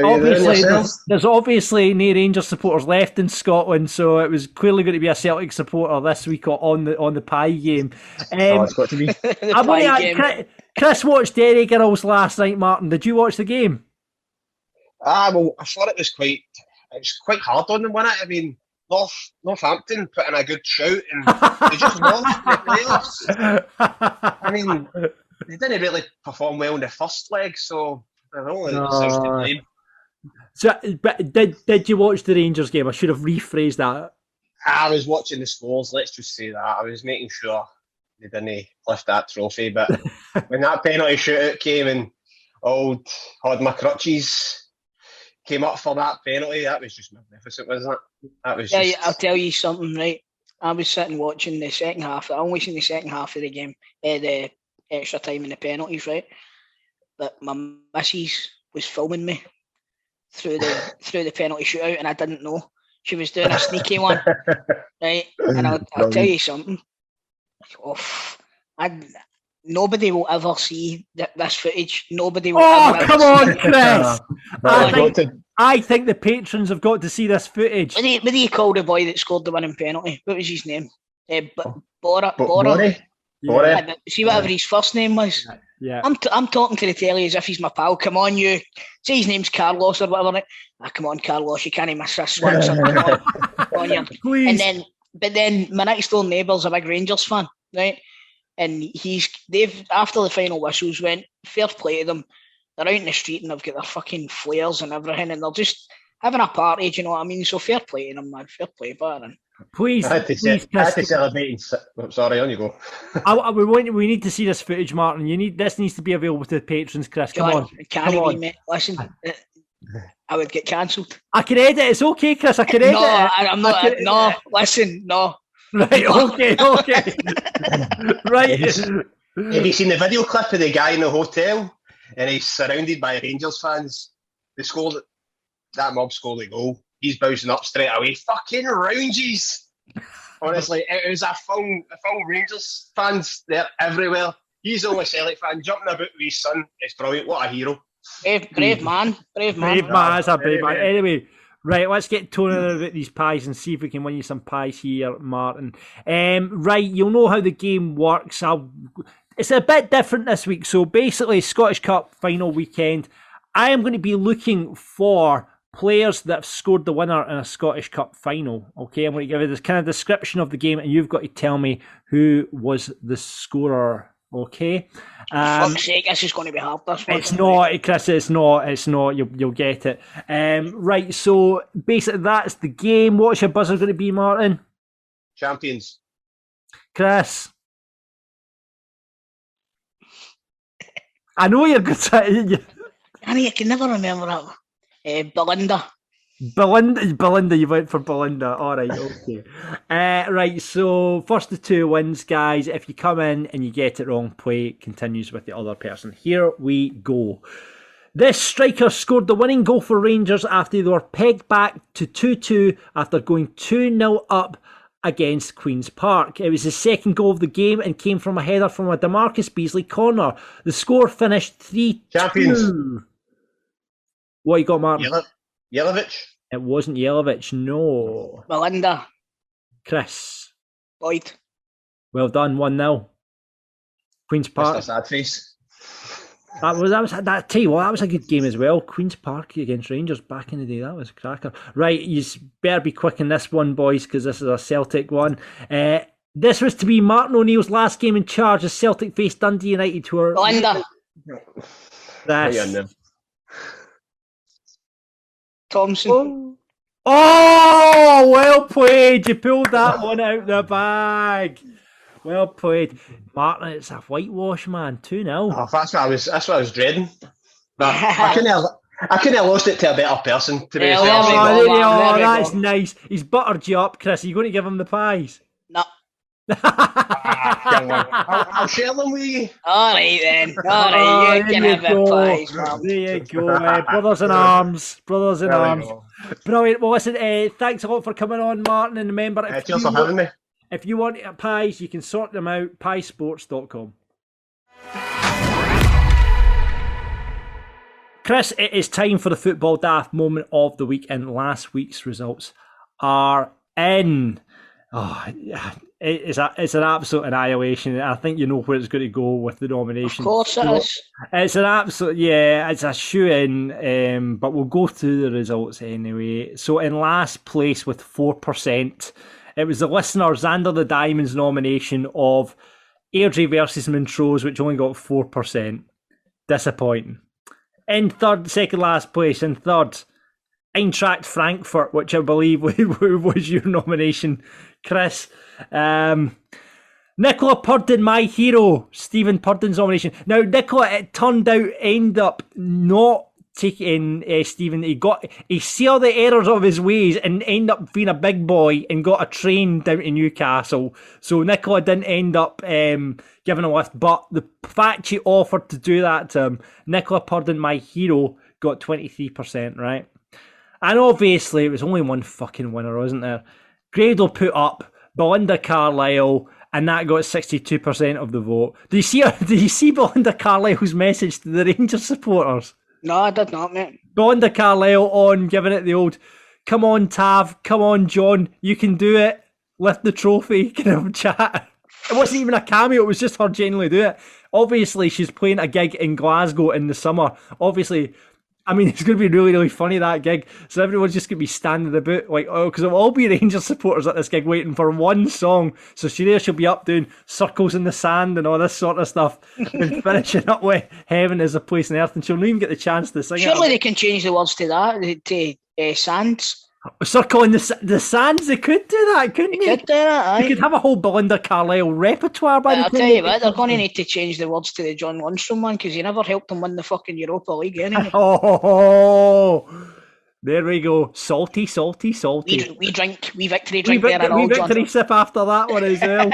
Obviously, there's obviously no Rangers supporters left in Scotland, so it was clearly going to be a Celtic supporter this week on the pie game. It's got to be. Chris watched Derry Girls last night. Martin, did you watch the game? Well, I thought it was quite hard on them, wasn't it? I mean, Northampton put in a good shout and they just lost the playoffs. I mean, they didn't really perform well in the first leg, so they're only themselves to blame. So, but did you watch the Rangers game? I should have rephrased that. I was watching the scores, let's just say that. I was making sure they didn't lift that trophy, but when that penalty shootout came and old Hod my crutches came up for that penalty, that was just magnificent, wasn't it? That was yeah, I'll tell you something, right? I was sitting watching the second half. I only seen the second half of the game, the extra time and the penalties, right? But my missus was filming me through the penalty shootout, and I didn't know. She was doing a sneaky one, right? And I'll tell you something. Nobody will ever see this footage. Nobody will ever come on, Chris! I think the patrons have got to see this footage. What do you call the boy that scored the winning penalty? What was his name? Bora. See whatever his first name was. Yeah. I'm talking to the telly as if he's my pal. Come on, you. Say his name's Carlos or whatever. Come on, Carlos. You can't miss this one. Come on, you. Please. But then my next door neighbour's a big Rangers fan, right? And they've after the final whistles went, fair play to them. They're out in the street and they've got their fucking flares and everything, and they're just having a party. Do you know what I mean? So fair play to them, man. Fair play, Baron. Please, I had to celebrate. Sorry, on you go. We need to see this footage, Martin. This needs to be available to the patrons, Chris. Come on, can't be, mate. Listen, I would get cancelled. I can edit. It's okay, Chris. I can edit. I'm not. No, listen, no. Right. Okay. Right. Have you seen the video clip of the guy in the hotel and he's surrounded by Rangers fans? That mob scored the goal. He's bouncing up straight away. Fucking roundies. Honestly, it was a full Rangers fans. They're everywhere. He's the only Celtic fan jumping about with his son. It's brilliant. What a hero. Brave man. That's a brave man. Anyway, right, let's get toning about these pies and see if we can win you some pies here, Martin. Right, you'll know how the game works. It's a bit different this week. So basically, Scottish Cup final weekend, I am going to be looking for players that have scored the winner in a Scottish Cup final. Okay, I'm going to give you this kind of description of the game, and you've got to tell me who was the scorer. Okay. For fuck's sake, this is going to be hard. It's not, Chris. It's not. You'll get it. Right. So basically, that's the game. What's your buzzer going to be, Martin? Champions. Chris. I know you're good at. I can never remember that. Belinda, you went for Belinda. All right, okay. Right, so first of two wins, guys. If you come in and you get it wrong, play continues with the other person. Here we go. This striker scored the winning goal for Rangers after they were pegged back to 2-2 after going 2-0 up against Queen's Park. It was his second goal of the game and came from a header from a DeMarcus Beasley corner. The score finished 3-2. Champions. What you got, Martin? Jelavic. It wasn't Jelavic, no. Melinda. Chris. Boyd. Well done, 1-0. Queen's Park. Mr. Sad Face. Tell you what, that was a good game as well. Queen's Park against Rangers back in the day. That was a cracker. Right, you better be quick in this one, boys, because this is a Celtic one. This was to be Martin O'Neill's last game in charge as Celtic faced Dundee United, who are... Melinda. Thompson. Oh, well played. You pulled that one out the bag. Well played. Martin, it's a whitewash, man. 2-0. Oh, that's what I was dreading. But I couldn't have lost it to a better person, to be fair. That's nice. He's buttered you up, Chris. Are you going to give him the pies? No. I'll share them with you. All right, then. All right, you can have the pies, man. There you go. Brothers in arms. Brothers in arms. Brilliant. Well, listen, thanks a lot for coming on, Martin. And remember, cheers for having me. If you want pies, you can sort them out. Piesports.com. Chris, it is time for the football daft moment of the week, and last week's results are in. Oh, it's an absolute annihilation. I think you know where it's going to go with the nomination. Of course it is. It's an absolute, it's a shoe-in, but we'll go through the results anyway. So in last place with 4%, it was the listener Xander the Diamond's nomination of Airdrie versus Montrose, which only got 4%. Disappointing. In second last place, in third, Eintracht Frankfurt, which I believe was your nomination, Chris. Nicola Purdon, my hero, Stephen Purdon's nomination. Now, Nicola, it turned out, ended up not taking Stephen. He saw the errors of his ways and ended up being a big boy and got a train down to Newcastle. So Nicola didn't end up giving a lift, but the fact she offered to do that to him, Nicola Purdon, my hero, got 23%, right? And obviously, it was only one fucking winner, wasn't there? Grado put up Belinda Carlisle, and that got 62% of the vote. Did you see Belinda Carlisle's message to the Rangers supporters? No, I did not, mate. Belinda Carlisle on, giving it the old, come on, Tav, come on, John, you can do it, lift the trophy, kind of chat. It wasn't even a cameo, it was just her genuinely do it. Obviously, she's playing a gig in Glasgow in the summer. Obviously, I mean, it's going to be really, really funny, that gig. So everyone's just going to be standing about, like, because there'll all be Rangers supporters at this gig waiting for one song. So she'll be up doing circles in the sand and all this sort of stuff and finishing up with Heaven is a Place on Earth, and she'll not even get the chance to sing it. Surely they can change the words to that, to Sands. Circle in the sands, they could do that, couldn't they? Could do that, aye. They could have a whole Belinda Carlisle repertoire by the I'll time. tell you what, they're going to need to change the words to the John Lundstrom one, because he never helped them win the fucking Europa League anyway. Oh, there we go. Salty, salty, salty. We victory drink there and all, John. Victory sip after that one as well.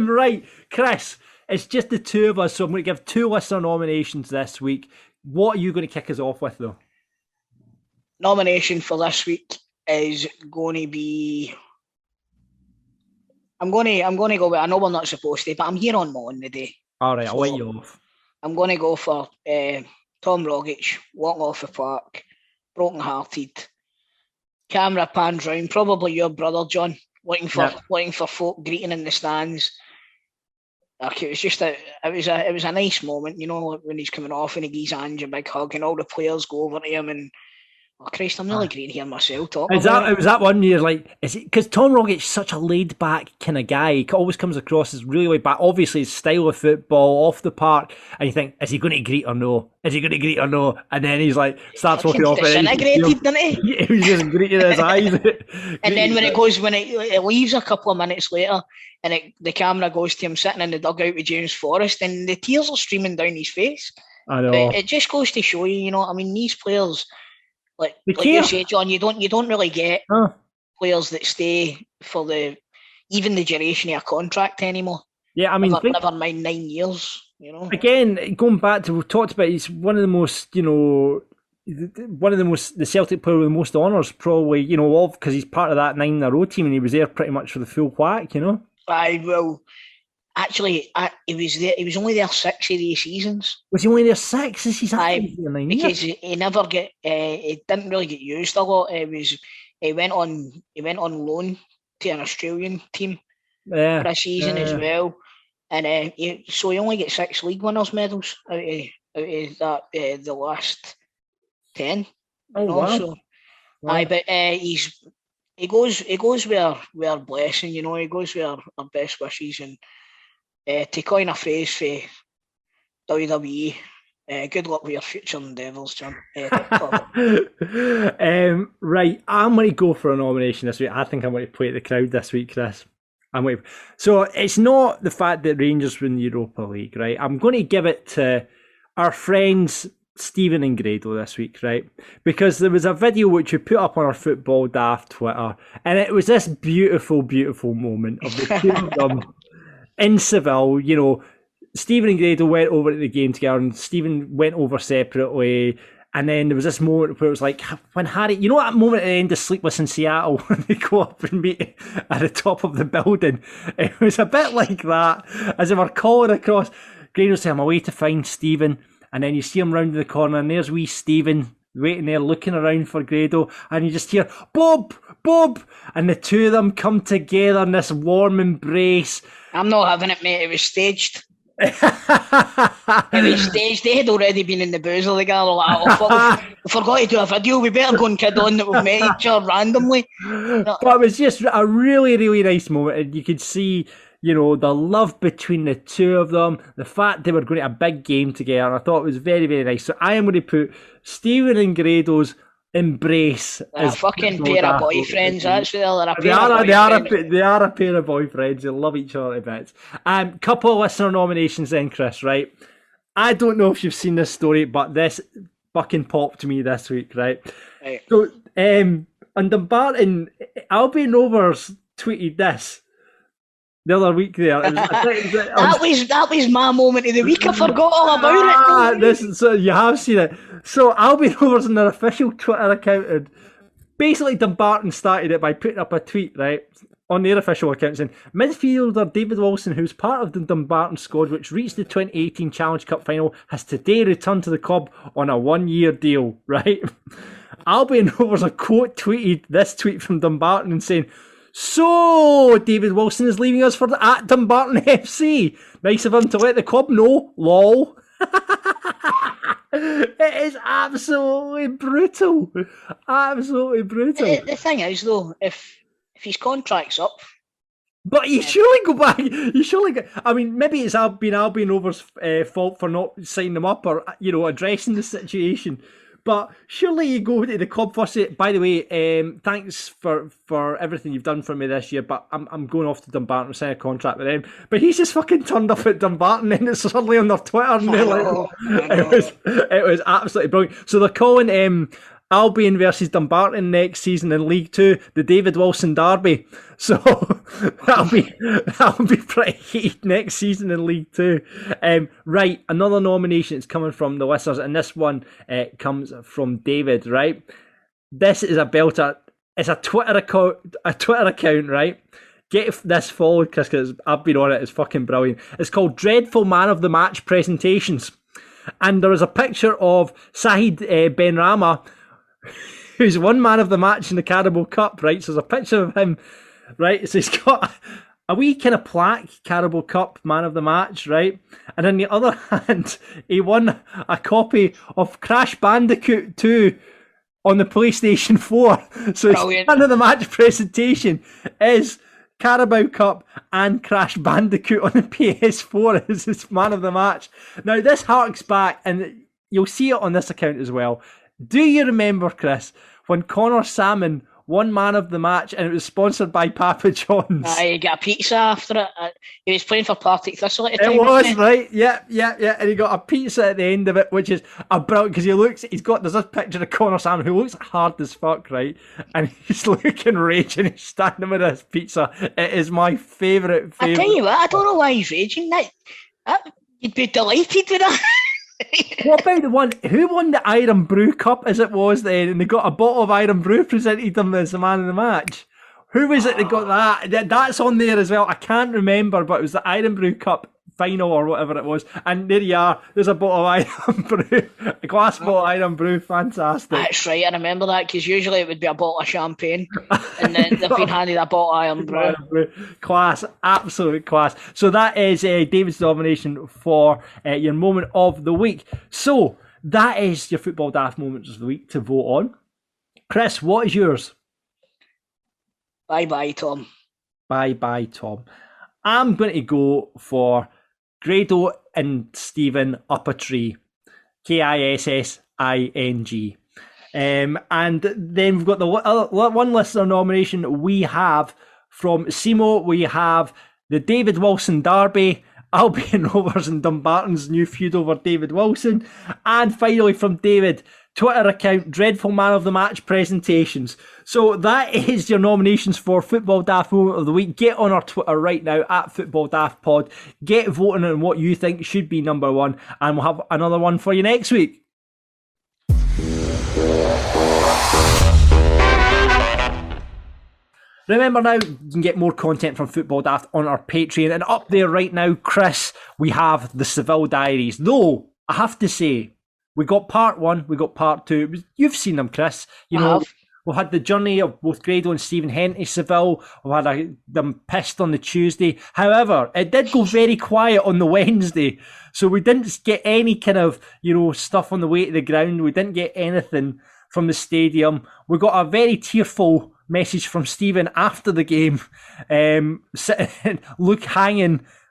Right, Chris, it's just the two of us, so I'm going to give two listener nominations this week. What are you going to kick us off with, though? Nomination for this week is going to be... I'm going to go with... I know we're not supposed to, but I'm here on my own today. All right, I'll let you off. I'm going to go for Tom Rogic, walking off the park, broken-hearted. Camera pans round, probably your brother, John, waiting for folk greeting in the stands. Like, it was just it was a nice moment, you know, when he's coming off and he gives Ange a big hug and all the players go over to him and... Oh Christ, I'm really green here myself. It was that one year, like, is it because Tom Rogic's such a laid back kind of guy? He always comes across as really laid back. Obviously, his style of football off the park, and you think, is he going to greet or no? Is he going to greet or no? And then he's like, starts walking off. Disintegrated, didn't he? He was just greeting his eyes. And then when it leaves a couple of minutes later, and the camera goes to him sitting in the dugout with James Forrest, and the tears are streaming down his face. I know. It just goes to show you, you know, I mean, these players. Like you say, John, you don't really get players that stay for even the duration of a contract anymore. Yeah, I mean, never mind 9 years. You know. Again, going back to we've talked about, he's one of the most, the Celtic player with the most honours, probably, because he's part of that 9-in-a-row team and he was there pretty much for the full whack, I will. Actually, he was there. He was only there 6 of these seasons. Was he only there 6? He's because he never get. He didn't really get used a lot. He went on loan to an Australian team for a season as well, and so he only gets 6 league winners medals out of that the last 10. Wow! So, wow. But he goes where we're blessing. He goes where our best wishes. And to coin a phrase for WWE, good luck with your future endeavours, John. Right, I'm going to go for a nomination this week. I think I'm going to play at the crowd this week, Chris. So it's not the fact that Rangers win the Europa League, right? I'm going to give it to our friends Stephen and Grado this week, right? Because there was a video which we put up on our Football Daft Twitter, and it was this beautiful, beautiful moment of the two of them in Seville. Stephen and Grado went over to the game together, and Stephen went over separately. And then there was this moment where it was like, when Harry, that moment at the end of Sleepless in Seattle, when they go up and meet at the top of the building? It was a bit like that, as they were calling across. Grado said, I'm away to find Stephen. And then you see him round the corner, and there's wee Stephen waiting there, looking around for Grado. And you just hear, Bob! And the two of them come together in this warm embrace. I'm not having it, mate. It was staged. It was staged. They had already been in the booze of the together. Like, we forgot to do a video. We better go and kid on that we've met each other randomly. But it was just a really, really nice moment. And you could see, the love between the two of them, the fact they were going to a big game together. I thought it was very, very nice. So I am going to put Stephen and Grado's embrace. They're a fucking pair of boyfriends, that's what they are a pair of boyfriends. They love each other a bit. Couple of listener nominations then, Chris, right? I don't know if you've seen this story, but this fucking popped to me this week, right? So, on Dumbarton, Albion Rovers tweeted this the other week there. That was my moment of the week. I forgot all about it. So you have seen it. So Albion Rovers on their official Twitter account, and basically Dumbarton started it by putting up a tweet, right, on their official account saying, midfielder David Wilson, who's part of the Dumbarton squad which reached the 2018 Challenge Cup final, has today returned to the club on a 1-year deal, right? Albion Rovers have quote tweeted this tweet from Dumbarton and saying, so David Wilson is leaving us for at Dumbarton FC. Nice of him to let the club know. Lol. It is absolutely brutal. Absolutely brutal. The thing is, though, if his contract's up, but you surely go back. You surely go. I mean, maybe it's been Albion Rovers' fault for not signing them up or addressing the situation. But surely you go to the club first. By the way, thanks for everything you've done for me this year, but I'm going off to Dumbarton and sign a contract with them. But he's just fucking turned up at Dumbarton and it's suddenly on their Twitter. And it was absolutely brilliant. So they're calling Albion versus Dumbarton next season in League 2 the David Wilson Derby. So that'll be pretty heated next season in League 2. Right, another nomination is coming from the listeners, and this one comes from David. Right, this is a belter. It's a Twitter account. Right, get this followed, Chris, because I've been on it. It's fucking brilliant. It's called Dreadful Man of the Match Presentations, and there is a picture of Sahid Benrahma, who's won man of the match in the Carabao Cup, right? So there's a picture of him, right? So he's got a wee kind of plaque, Carabao Cup man of the match, right? And on the other hand, he won a copy of Crash Bandicoot 2 on the PlayStation 4. So his man of the match presentation is Carabao Cup and Crash Bandicoot on the PS4 as his man of the match. Now this harks back, and you'll see it on this account as well. Do you remember, Chris, when Connor Salmon won man of the match and it was sponsored by Papa John's? He got a pizza after it. He was playing for Partick Thistle at the time. It was, right? Yeah. And he got a pizza at the end of it, which is a brilliant, because there's this picture of Connor Salmon who looks hard as fuck, right? And he's looking raging, he's standing with this pizza. It is my favourite. I tell you what, I don't know why he's raging. You'd be delighted with that. What about the one? Who won the Iron Brew Cup as it was then? And they got a bottle of Iron Brew presented them as the man of the match. Who was it that got that? That's on there as well. I can't remember, but it was the Iron Brew Cup final or whatever it was. And there you are. There's a bottle of Iron Brew, a glass bottle of Iron Brew. Fantastic. That's right. I remember that because usually it would be a bottle of champagne, and then they've been handed a bottle of Iron Brew. Class, absolute class. So that is David's nomination for your moment of the week. So that is your Football Daft moments of the week to vote on. Chris, what is yours? Bye, Tom. Bye, Tom. I'm going to go for Grado and Stephen up a tree. Kissing. And then we've got the one listener nomination we have from Simo. We have the David Wilson Derby, Albion Rovers and Dumbarton's new feud over David Wilson. And finally from David, Twitter account, Dreadful Man of the Match presentations. So that is your nominations for Football Daft Moment of the Week. Get on our Twitter right now at Football Daft Pod. Get voting on what you think should be number one, and we'll have another one for you next week. Remember now, you can get more content from Football Daft on our Patreon. And up there right now, Chris, we have the Seville Diaries. Though, I have to say, we got part one, we got part two. You've seen them, Chris. You know, we've had the journey of both Grado and Stephen Henty Seville. We've had them pissed on the Tuesday. However, it did go very quiet on the Wednesday. So we didn't get any kind of, stuff on the way to the ground. We didn't get anything from the stadium. We got a very tearful message from Stephen after the game.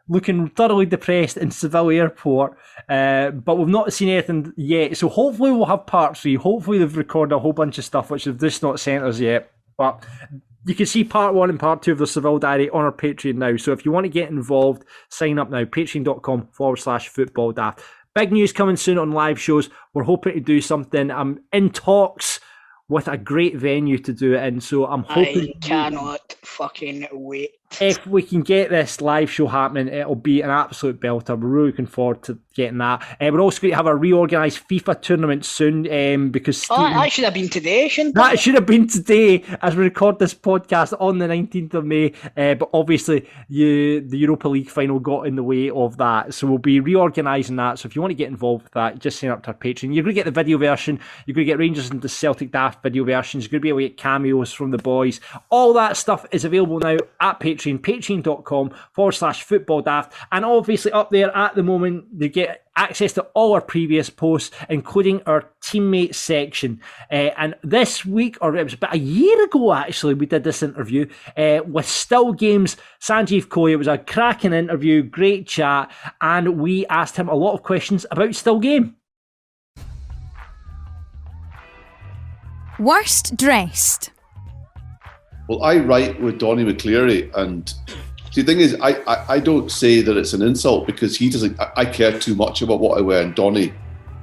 Looking thoroughly depressed in Seville Airport, but we've not seen anything yet. So hopefully we'll have part three. Hopefully they've recorded a whole bunch of stuff which they've just not sent us yet. But you can see part one and part two of the Seville Diary on our Patreon now. So if you want to get involved, sign up now. Patreon.com/Football Daft. Big news coming soon on live shows. We're hoping to do something. I'm in talks with a great venue to do it in, so I'm hoping... I cannot fucking wait. If we can get this live show happening, it'll be an absolute belter. We're really looking forward to getting that. We're also going to have a reorganised FIFA tournament soon because... that should have been today, shouldn't it? That should have been today as we record this podcast on the 19th of May. But obviously, the Europa League Final got in the way of that. So we'll be reorganising that. So if you want to get involved with that, just sign up to our Patreon. You're going to get the video version. You're going to get Rangers and the Celtic Daft video versions. You're going to be able to get cameos from the boys. All that stuff is available now at Patreon. Patreon.com/Football Daft. And obviously up there at the moment, you get access to all our previous posts, including our teammate section. And this week, or it was about a year ago actually, we did this interview with Still Games Sanjeev Kohli. It was a cracking interview, great chat, and we asked him a lot of questions about Still Game. Worst dressed? Well, I write with Donny McCleary, and the thing is, I don't say that it's an insult because he doesn't. I care too much about what I wear, and Donny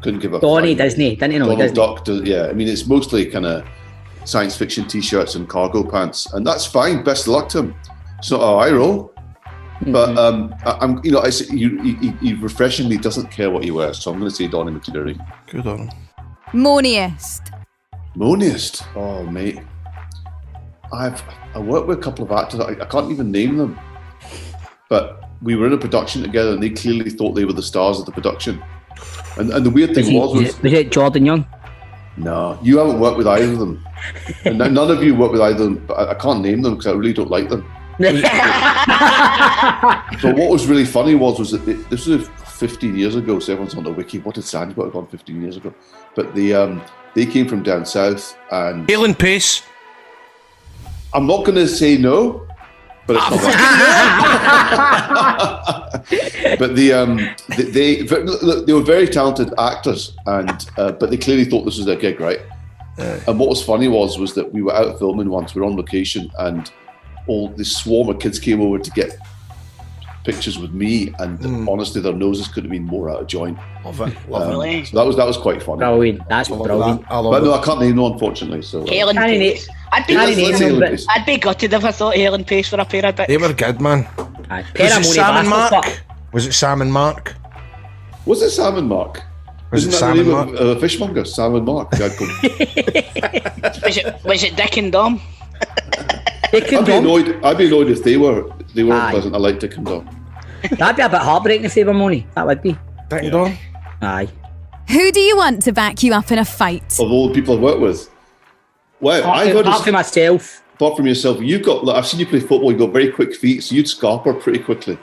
couldn't give a. Donny, didn't he? Didn't he know? Donald Duck does, yeah. I mean, it's mostly kind of science fiction T-shirts and cargo pants, and that's fine. Best of luck to him. It's not how I roll. Mm-hmm. But he refreshingly doesn't care what he wears, so I'm going to say Donny McCleary. Good on him. Moniest. Moniest? Oh, mate. I worked with a couple of actors. I can't even name them, but we were in a production together, and they clearly thought they were the stars of the production. And the weird thing was it Jordan Young? No, you haven't worked with either of them, and none of you worked with either of them. But I can't name them because I really don't like them. So what was really funny was that this was 15 years ago. So everyone's on the wiki. What did Sandy have gone 15 years ago? But they came from down south, and Halen Pace. I'm not going to say no, but it's not that. But they were very talented actors, and but they clearly thought this was their gig, right? And what was funny was that we were out filming once. We were on location, and all this swarm of kids came over to get pictures with me, and honestly, their noses could have been more out of joint. Love it. Lovely. So that was quite funny. Brilliant. That's brilliant. But no, I can't name them, unfortunately. So Halen Pace. I'd be gutted if I thought Halen Pace were a pair of bits. They were good, man. Was it Sam and Mark? Was it Salmon Mark? Was Isn't it that Salmon the Mark? name of a fishmonger? Salmon Mark. Yeah, cool. Was it Dick and Dom? Dick and I'd be Dom. annoyed if they were Aye. pleasant. I like Dick and Dom. That'd be a bit heartbreaking if they were Mooney. That would be. Dick and Dom. Aye. Who do you want to back you up in a fight? Of all the people I've worked with. Wow, I've heard Apart from myself. apart from yourself, you've got. Like, I've seen you play football. You've got very quick feet, so you'd scarper pretty quickly.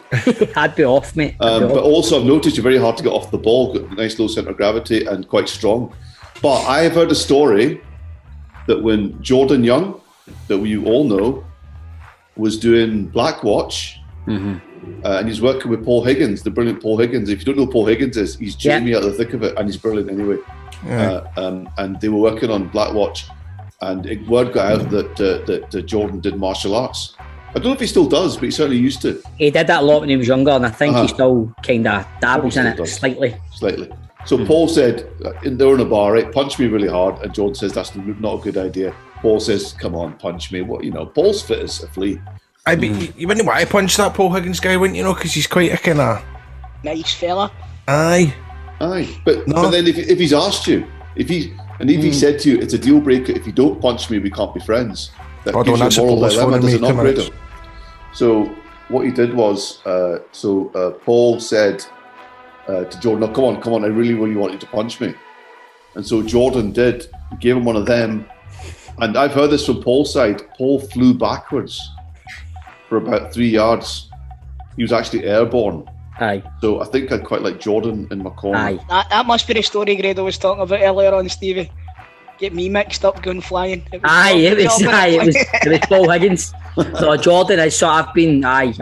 I'd be off, mate. I'd be But off. also, I've noticed you're very hard to get off the ball. Got a nice low centre of gravity and quite strong. But I have heard a story that when Jordan Young, that you all know, was doing Blackwatch, and he's working with Paul Higgins, the brilliant Paul Higgins. If you don't know who Paul Higgins is, he's Jamie out of the thick of it, and he's brilliant anyway. And they were working on Blackwatch, and word got out that Jordan did martial arts. I don't know if he still does, but he certainly used to. He did that a lot when he was younger, and I think he still kind of dabbles in it does. slightly. So Paul said, they're in a bar, right? Punch me really hard, and Jordan says that's not a good idea. Paul says, "Come on, punch me." What Paul's fit as a flea. You wouldn't want to punch that Paul Higgins guy, wouldn't you know? Because he's quite a kind of Nice fella. Aye. But then if he's asked you, if he said to you, it's a deal breaker. If you don't punch me, we can't be friends. That gives you a moral dilemma. Does it not, Grado? So what he did was, Paul said to Jordan, "No, come on, I really, really want you to punch me." And so Jordan did. He gave him one of them. And I've heard this from Paul's side. Paul flew backwards for about 3 yards. He was actually airborne. Aye. So I think I'd quite like Jordan in my corner. Aye. That must be the story Grado was talking about earlier on, Stevie. Get me mixed up going flying. It was Paul Higgins. So Jordan, I've been. I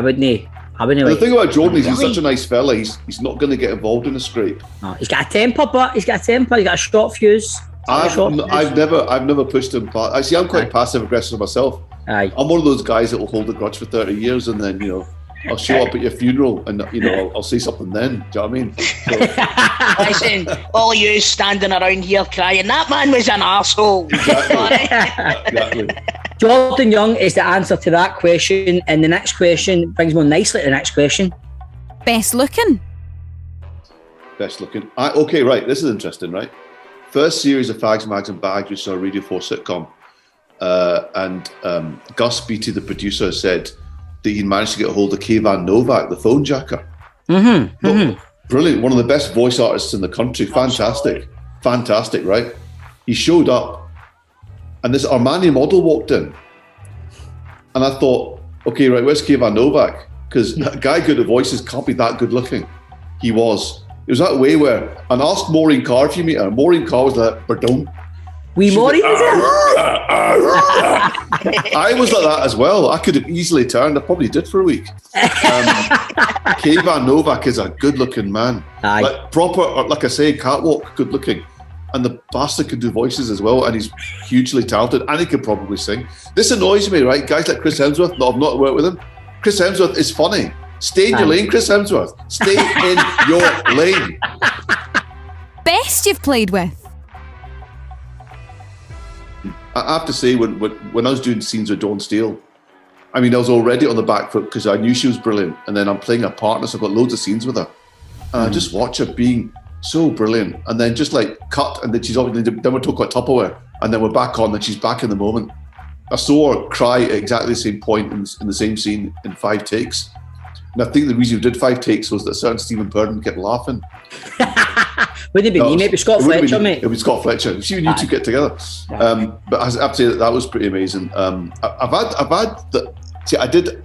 wouldn't. The thing about Jordan is he's such a nice fella. He's not going to get involved in a scrape. No, he's got a temper, but he's got a short fuse. I've never pushed him. I see. I'm quite passive aggressive myself. Aye. I'm one of those guys that will hold a grudge for 30 years, and then I'll show up at your funeral, and I'll say something then. Do you know what I mean? So, Listen, all you standing around here crying, that man was an arsehole. Exactly. Jordan Young is the answer to that question, and the next question brings more nicely to the next question. Best looking? Best looking. Okay, right. This is interesting, right? First series of Fags, Mags and Bags, which is our Radio 4 sitcom. And Gus Beattie, the producer, said that he managed to get a hold of Kayvan Novak, the phone jacker. Brilliant. One of the best voice artists in the country. Fantastic. Fantastic, right? He showed up, and this Armani model walked in. And I thought, okay, right, where's Kayvan Novak? Because a guy good at voices can't be that good looking. He was. It was that way where, and ask Maureen Carr if you meet her. Maureen Carr was like, pardon. Maureen was I was like that as well. I could have easily turned. I probably did for a week. Kayvan Novak is a good-looking man. Aye. Like proper, like I say, catwalk, good-looking. And the bastard can do voices as well, and he's hugely talented, and he can probably sing. This annoys me, right? Guys like Chris Hemsworth, I've not worked with him. Chris Hemsworth is funny. Stay in your lane, Chris Hemsworth. Stay in your lane. Best you've played with? I have to say, when I was doing scenes with Dawn Steele, I mean, I was already on the back foot because I knew she was brilliant. And then I'm playing a partner, so I've got loads of scenes with her. And I just watch her being so brilliant. And then just like cut, and then she's obviously, then we're talking about Tupperware. And then we're back on, and she's back in the moment. I saw her cry at exactly the same point in the same scene in 5 takes. And I think the reason we did 5 takes was that certain Stephen Purden kept laughing. Wouldn't it be me, mate? It was Scott Fletcher, mate. It was Scott Fletcher. If you two get together. But I have to say that was pretty amazing. I did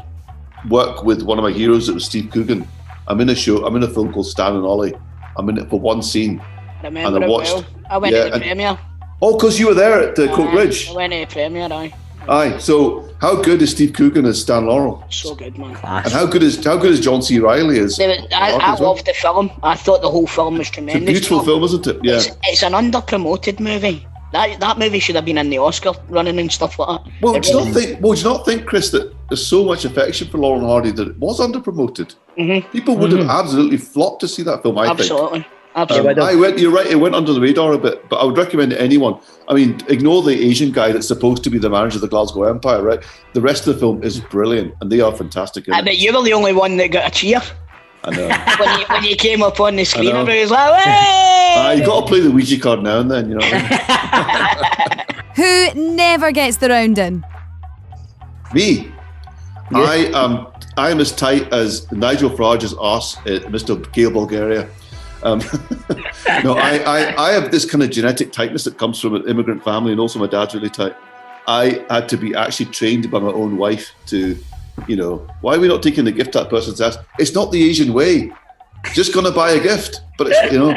work with one of my heroes. It was Steve Coogan. I'm in a film called Stan and Ollie. I'm in it for one scene. I remember it well. I went to the premiere. Oh, because you were there at the Coke Ridge. I went to the premiere, Aye. So how good is Steve Coogan as Stan Laurel? So good, man. And how good is John C. Reilly as? I loved the film. I thought the whole film was tremendous. It's a beautiful film, isn't it? Yeah. It's an under-promoted movie. That movie should have been in the Oscar running and stuff like that. Well, do you not think, Chris, that there's so much affection for Laurel and Hardy that it was under-promoted? Mm-hmm. People would have absolutely flocked to see that film, I think. Absolutely. You're right, it went under the radar a bit, but I would recommend it to anyone. I mean, ignore the Asian guy that's supposed to be the manager of the Glasgow Empire, right? The rest of the film is brilliant, and they are fantastic. But you were the only one that got a cheer. I know. when you came up on the screen, everybody was like, "Hey!" You got to play the Ouija card now and then, you know what I mean? Who never gets the round in? Me. Yeah. I am as tight as Nigel Farage's arse at Mr. Gale Bulgaria. No, I have this kind of genetic tightness that comes from an immigrant family, and also my dad's really tight. I had to be actually trained by my own wife to, you know, why are we not taking the gift that person's asked? It's not the Asian way. Just gonna buy a gift, but it's, you know,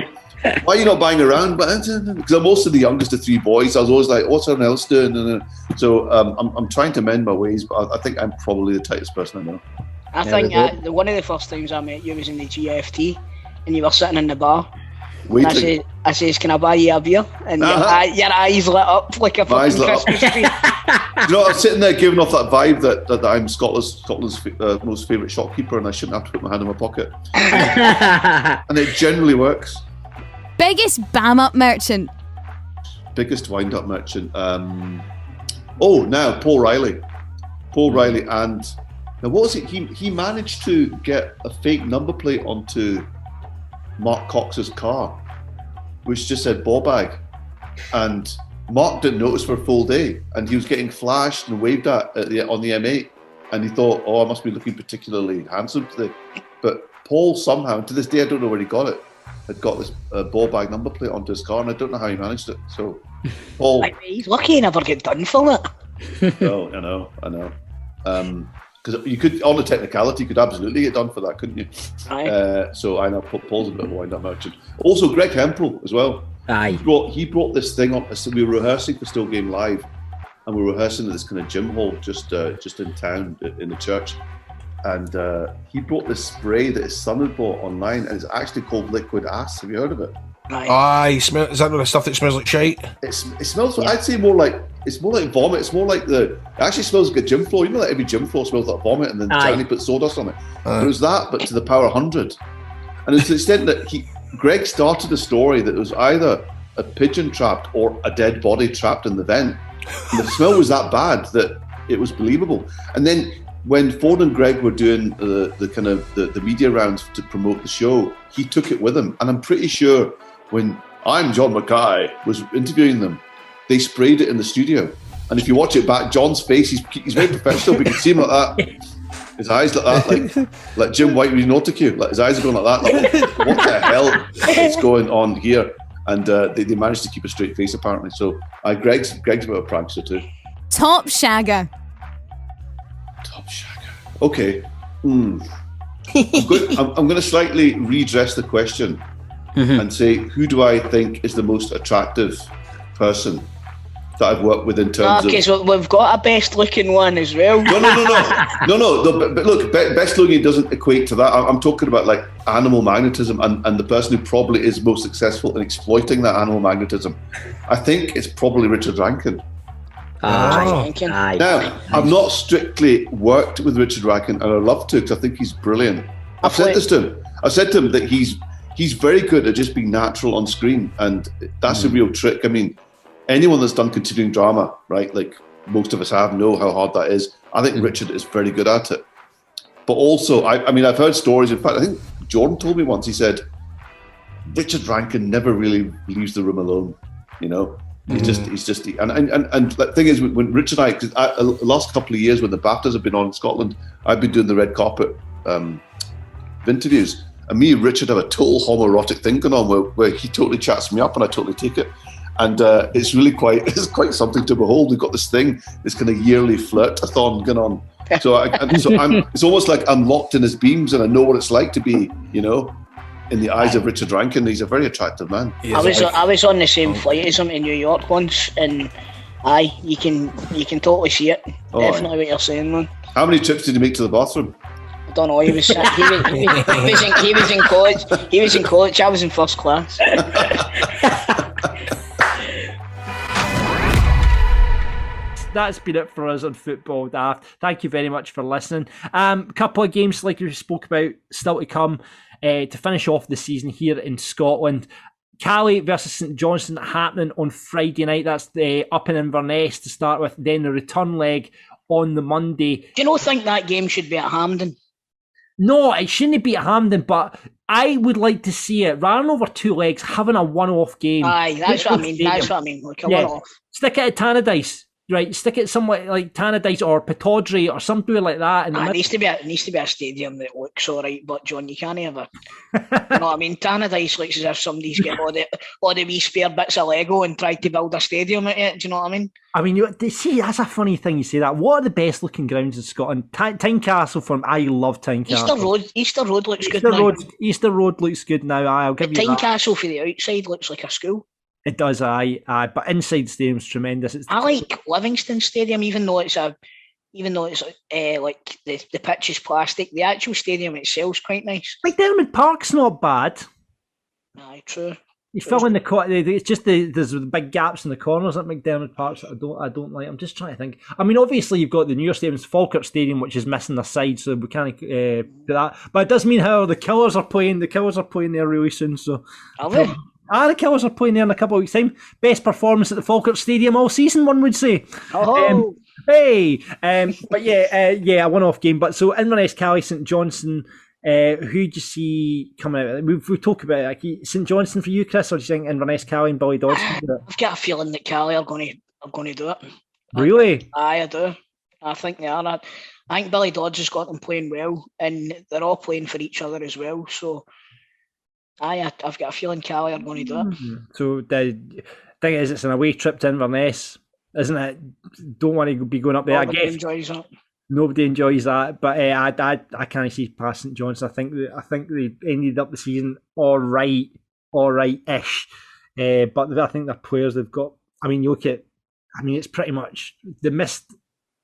why are you not buying around? But because I'm also the youngest of 3 boys, I was always like, what's everyone else doing? And so I'm trying to mend my ways, but I think I'm probably the tightest person I know. I think one of the first times I met you was in the GFT, and you were sitting in the bar. Waiting. I says, can I buy you a beer? And your eyes lit up like a fucking Christmas tree. You know, I'm sitting there giving off that vibe that I'm Scotland's most favourite shopkeeper, and I shouldn't have to put my hand in my pocket. And it generally works. Biggest bam-up merchant? Biggest wind-up merchant? Now Paul Riley. Paul Riley, and now what was it? He managed to get a fake number plate onto Mark Cox's car, which just said ball bag, and Mark didn't notice for a full day, and he was getting flashed and waved at on the M8, and he thought, I must be looking particularly handsome today. But Paul somehow, to this day, I don't know where he got it, had got this ball bag number plate onto his car, and I don't know how he managed it. So Paul, he's lucky he never get done for it. No, I know. Because you could, on the technicality, you could absolutely get done for that, couldn't you? Aye. So I know Paul's a bit of a wind-up merchant. Also, Greg Hempel as well. Aye. He brought this thing up. So we were rehearsing for Still Game Live, and we were rehearsing at this kind of gym hall just in town in the church. And he brought this spray that his son had bought online, and it's actually called Liquid Ass. Have you heard of it? Aye. Is that the stuff that smells like shite? It smells. Yeah. I'd say more like vomit. It's more like it actually smells like a gym floor. You know, like every gym floor smells like vomit, and then Johnny put sawdust on it. But it was that, but to the power 100. And it's to the extent that Greg started a story that was either a pigeon trapped or a dead body trapped in the vent. And the smell was that bad that it was believable. And then when Ford and Greg were doing the kind of the media rounds to promote the show, he took it with him. And I'm pretty sure when I'm John Mackay was interviewing them, they sprayed it in the studio. And if you watch it back, John's face, he's very professional, but you can see him like that. His eyes like that, like Jim White reading Autocue. Like his eyes are going like that. Like, what the hell is going on here? And they managed to keep a straight face apparently. So Greg's a bit of a prankster too. Top shagger. Okay. I'm going to slightly redress the question and say, who do I think is the most attractive person that I've worked with in terms of... Okay, so we've got a best-looking one as well. No, but look, best-looking doesn't equate to that. I'm talking about like animal magnetism and the person who probably is most successful in exploiting that animal magnetism. I think it's probably Richard Rankin. Now, I've not strictly worked with Richard Rankin, and I'd love to because I think he's brilliant. I've said this to him. I've said to him that he's very good at just being natural on screen, and that's a real trick. I mean, anyone that's done continuing drama, right, like most of us have, know how hard that is. I think Richard is very good at it. But also, I mean, I've heard stories. In fact, I think Jordan told me once, he said, Richard Rankin never really leaves the room alone, you know? And the thing is, when Richard and the last couple of years when the BAFTAs have been on in Scotland, I've been doing the red carpet interviews, and me and Richard have a total homoerotic thing going on where he totally chats me up and I totally take it, and it's quite something to behold. We've got this thing, this kind of yearly flirt-a-thon going on. So it's almost like I'm locked in his beams and I know what it's like to be, you know, in the eyes of Richard Rankin. He's a very attractive man. I was on the same flight as him to New York once, and you can totally see it. Definitely what you're saying, man. How many trips did he make to the bathroom? I don't know. He was in college. He was in college. I was in first class. That's been it for us on Football Daft. Thank you very much for listening. Couple of games like we spoke about still to come to finish off the season here in Scotland. Cali versus St Johnstone happening on Friday night. That's up in Inverness to start with. Then the return leg on the Monday. Do you not think that game should be at Hampden? No, it shouldn't be at Hampden, but I would like to see it, rather than over 2 legs, having a one-off game. Aye, that's what I mean. That's what I mean. Like a one-off. Stick it at Tannadice, right? Stick it somewhere like Tannadice or Pittodrie or something like that. It needs to be a stadium that looks all right, but John, you can't have a. You know what I mean? Tannadice looks as if somebody's getting all the wee spare bits of Lego and tried to build a stadium at it. Do you know what I mean? I mean, see, that's a funny thing you say that. What are the best looking grounds in Scotland? Tynecastle from I love Tynecastle. Easter Road looks good now. Easter Road looks good now. I'll give you that. Tynecastle for the outside looks like a school. It does, aye. But inside the stadium's tremendous. I like Livingston Stadium, even though it's like the pitch is plastic. The actual stadium itself's quite nice. McDermott Park's not bad. Aye, true. You fill in it's just there's the big gaps in the corners at McDermott Park that I don't like. I'm just trying to think. I mean, obviously you've got the newer stadiums, Falkirk Stadium, which is missing a side, so we can't do that. But it does mean how the Killers are playing. The Killers are playing there really soon. So are they? The Killers are playing there in a couple of weeks' time. Best performance at the Falkirk Stadium all season, one would say. Oh. But a one-off game. But so Inverness, Cali, St Johnstone. Who do you see coming out? We've talked about it. Like St Johnstone for you, Chris, or do you think Inverness, Cali, and Billy Dodds? I've got a feeling that Cali are going to do it. Really? I do. I think they are. I think Billy Dodds has got them playing well, and they're all playing for each other as well. So, I've got a feeling Cali are going to do it. So the thing is, it's an away trip to Inverness, isn't it? Don't want to be going up there. Nobody enjoys that. Nobody enjoys that, but I can't see past St John's. I think they ended up the season all right-ish. But I think their players they've got. I mean, you look at. I mean, it's pretty much they missed.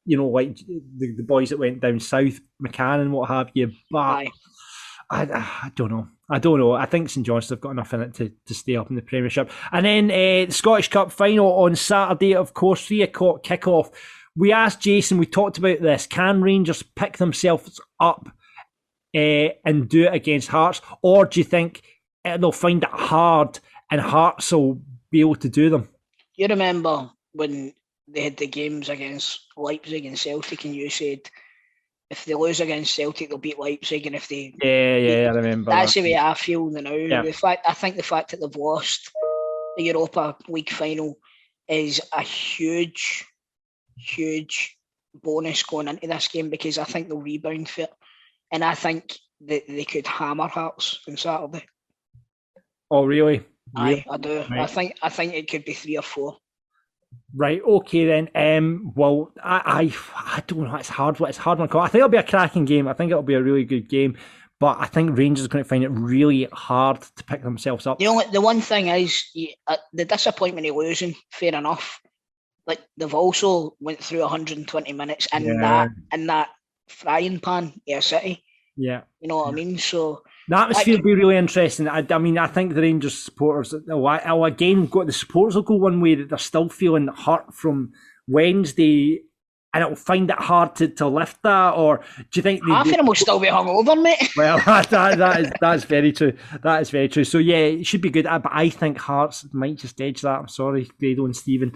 You know, like the boys that went down south, McCann and what have you. But I don't know. I think St John's have got enough in it to stay up in the Premiership. And then the Scottish Cup final on Saturday, of course, 3:00 kickoff. We asked Jason, we talked about this, can Rangers pick themselves up and do it against Hearts? Or do you think they'll find it hard and Hearts will be able to do them? You remember when they had the games against Leipzig and Celtic and you said if they lose against Celtic they'll beat Leipzig, and if they I remember that's the way I feel now. Yeah. I think the fact that they've lost the Europa League final is a huge bonus going into this game, because I think they'll rebound for it, and I think that they could hammer Hearts on Saturday. Oh, really? I do. Right. I think it could be 3 or 4. Right. Okay then. Well, I don't know. It's hard. It's hard one call. I think it'll be a cracking game. I think it'll be a really good game. But I think Rangers are going to find it really hard to pick themselves up. The one thing is the disappointment of losing. Fair enough. Like they've also went through 120 minutes in that frying pan of a city. Yeah. You know what I mean? So the atmosphere will be really interesting. I mean, I think the Rangers supporters, again, the supporters will go one way, that they're still feeling hurt from Wednesday, and it'll find it hard to lift that. Or do you think half of them will still be hungover, mate? Well, that's very true. That is very true. So yeah, it should be good. But I think Hearts might just edge that. I'm sorry, Grado and Stephen.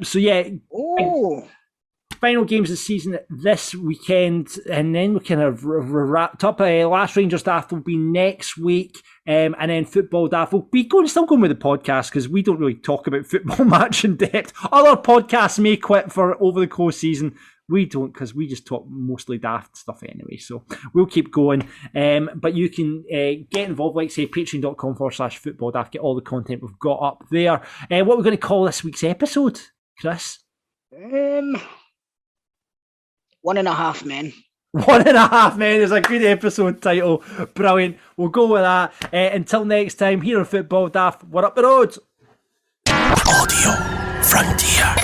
So yeah. Oh. Final games of the season this weekend, and then we kind of wrapped up. Last Rangers Daft will be next week, and then Football Daft will be still going with the podcast, because we don't really talk about football much in depth. Other podcasts may quit for over the course season. We don't, because we just talk mostly daft stuff anyway. So we'll keep going. But you can get involved, like say, patreon.com/football daft. Get all the content we've got up there. What we're going to call this week's episode, Chris? 1.5 Men. 1.5 Men is a good episode title. Brilliant. We'll go with that. Until next time, here on Football Daft, we're up the road. Audio Frontier.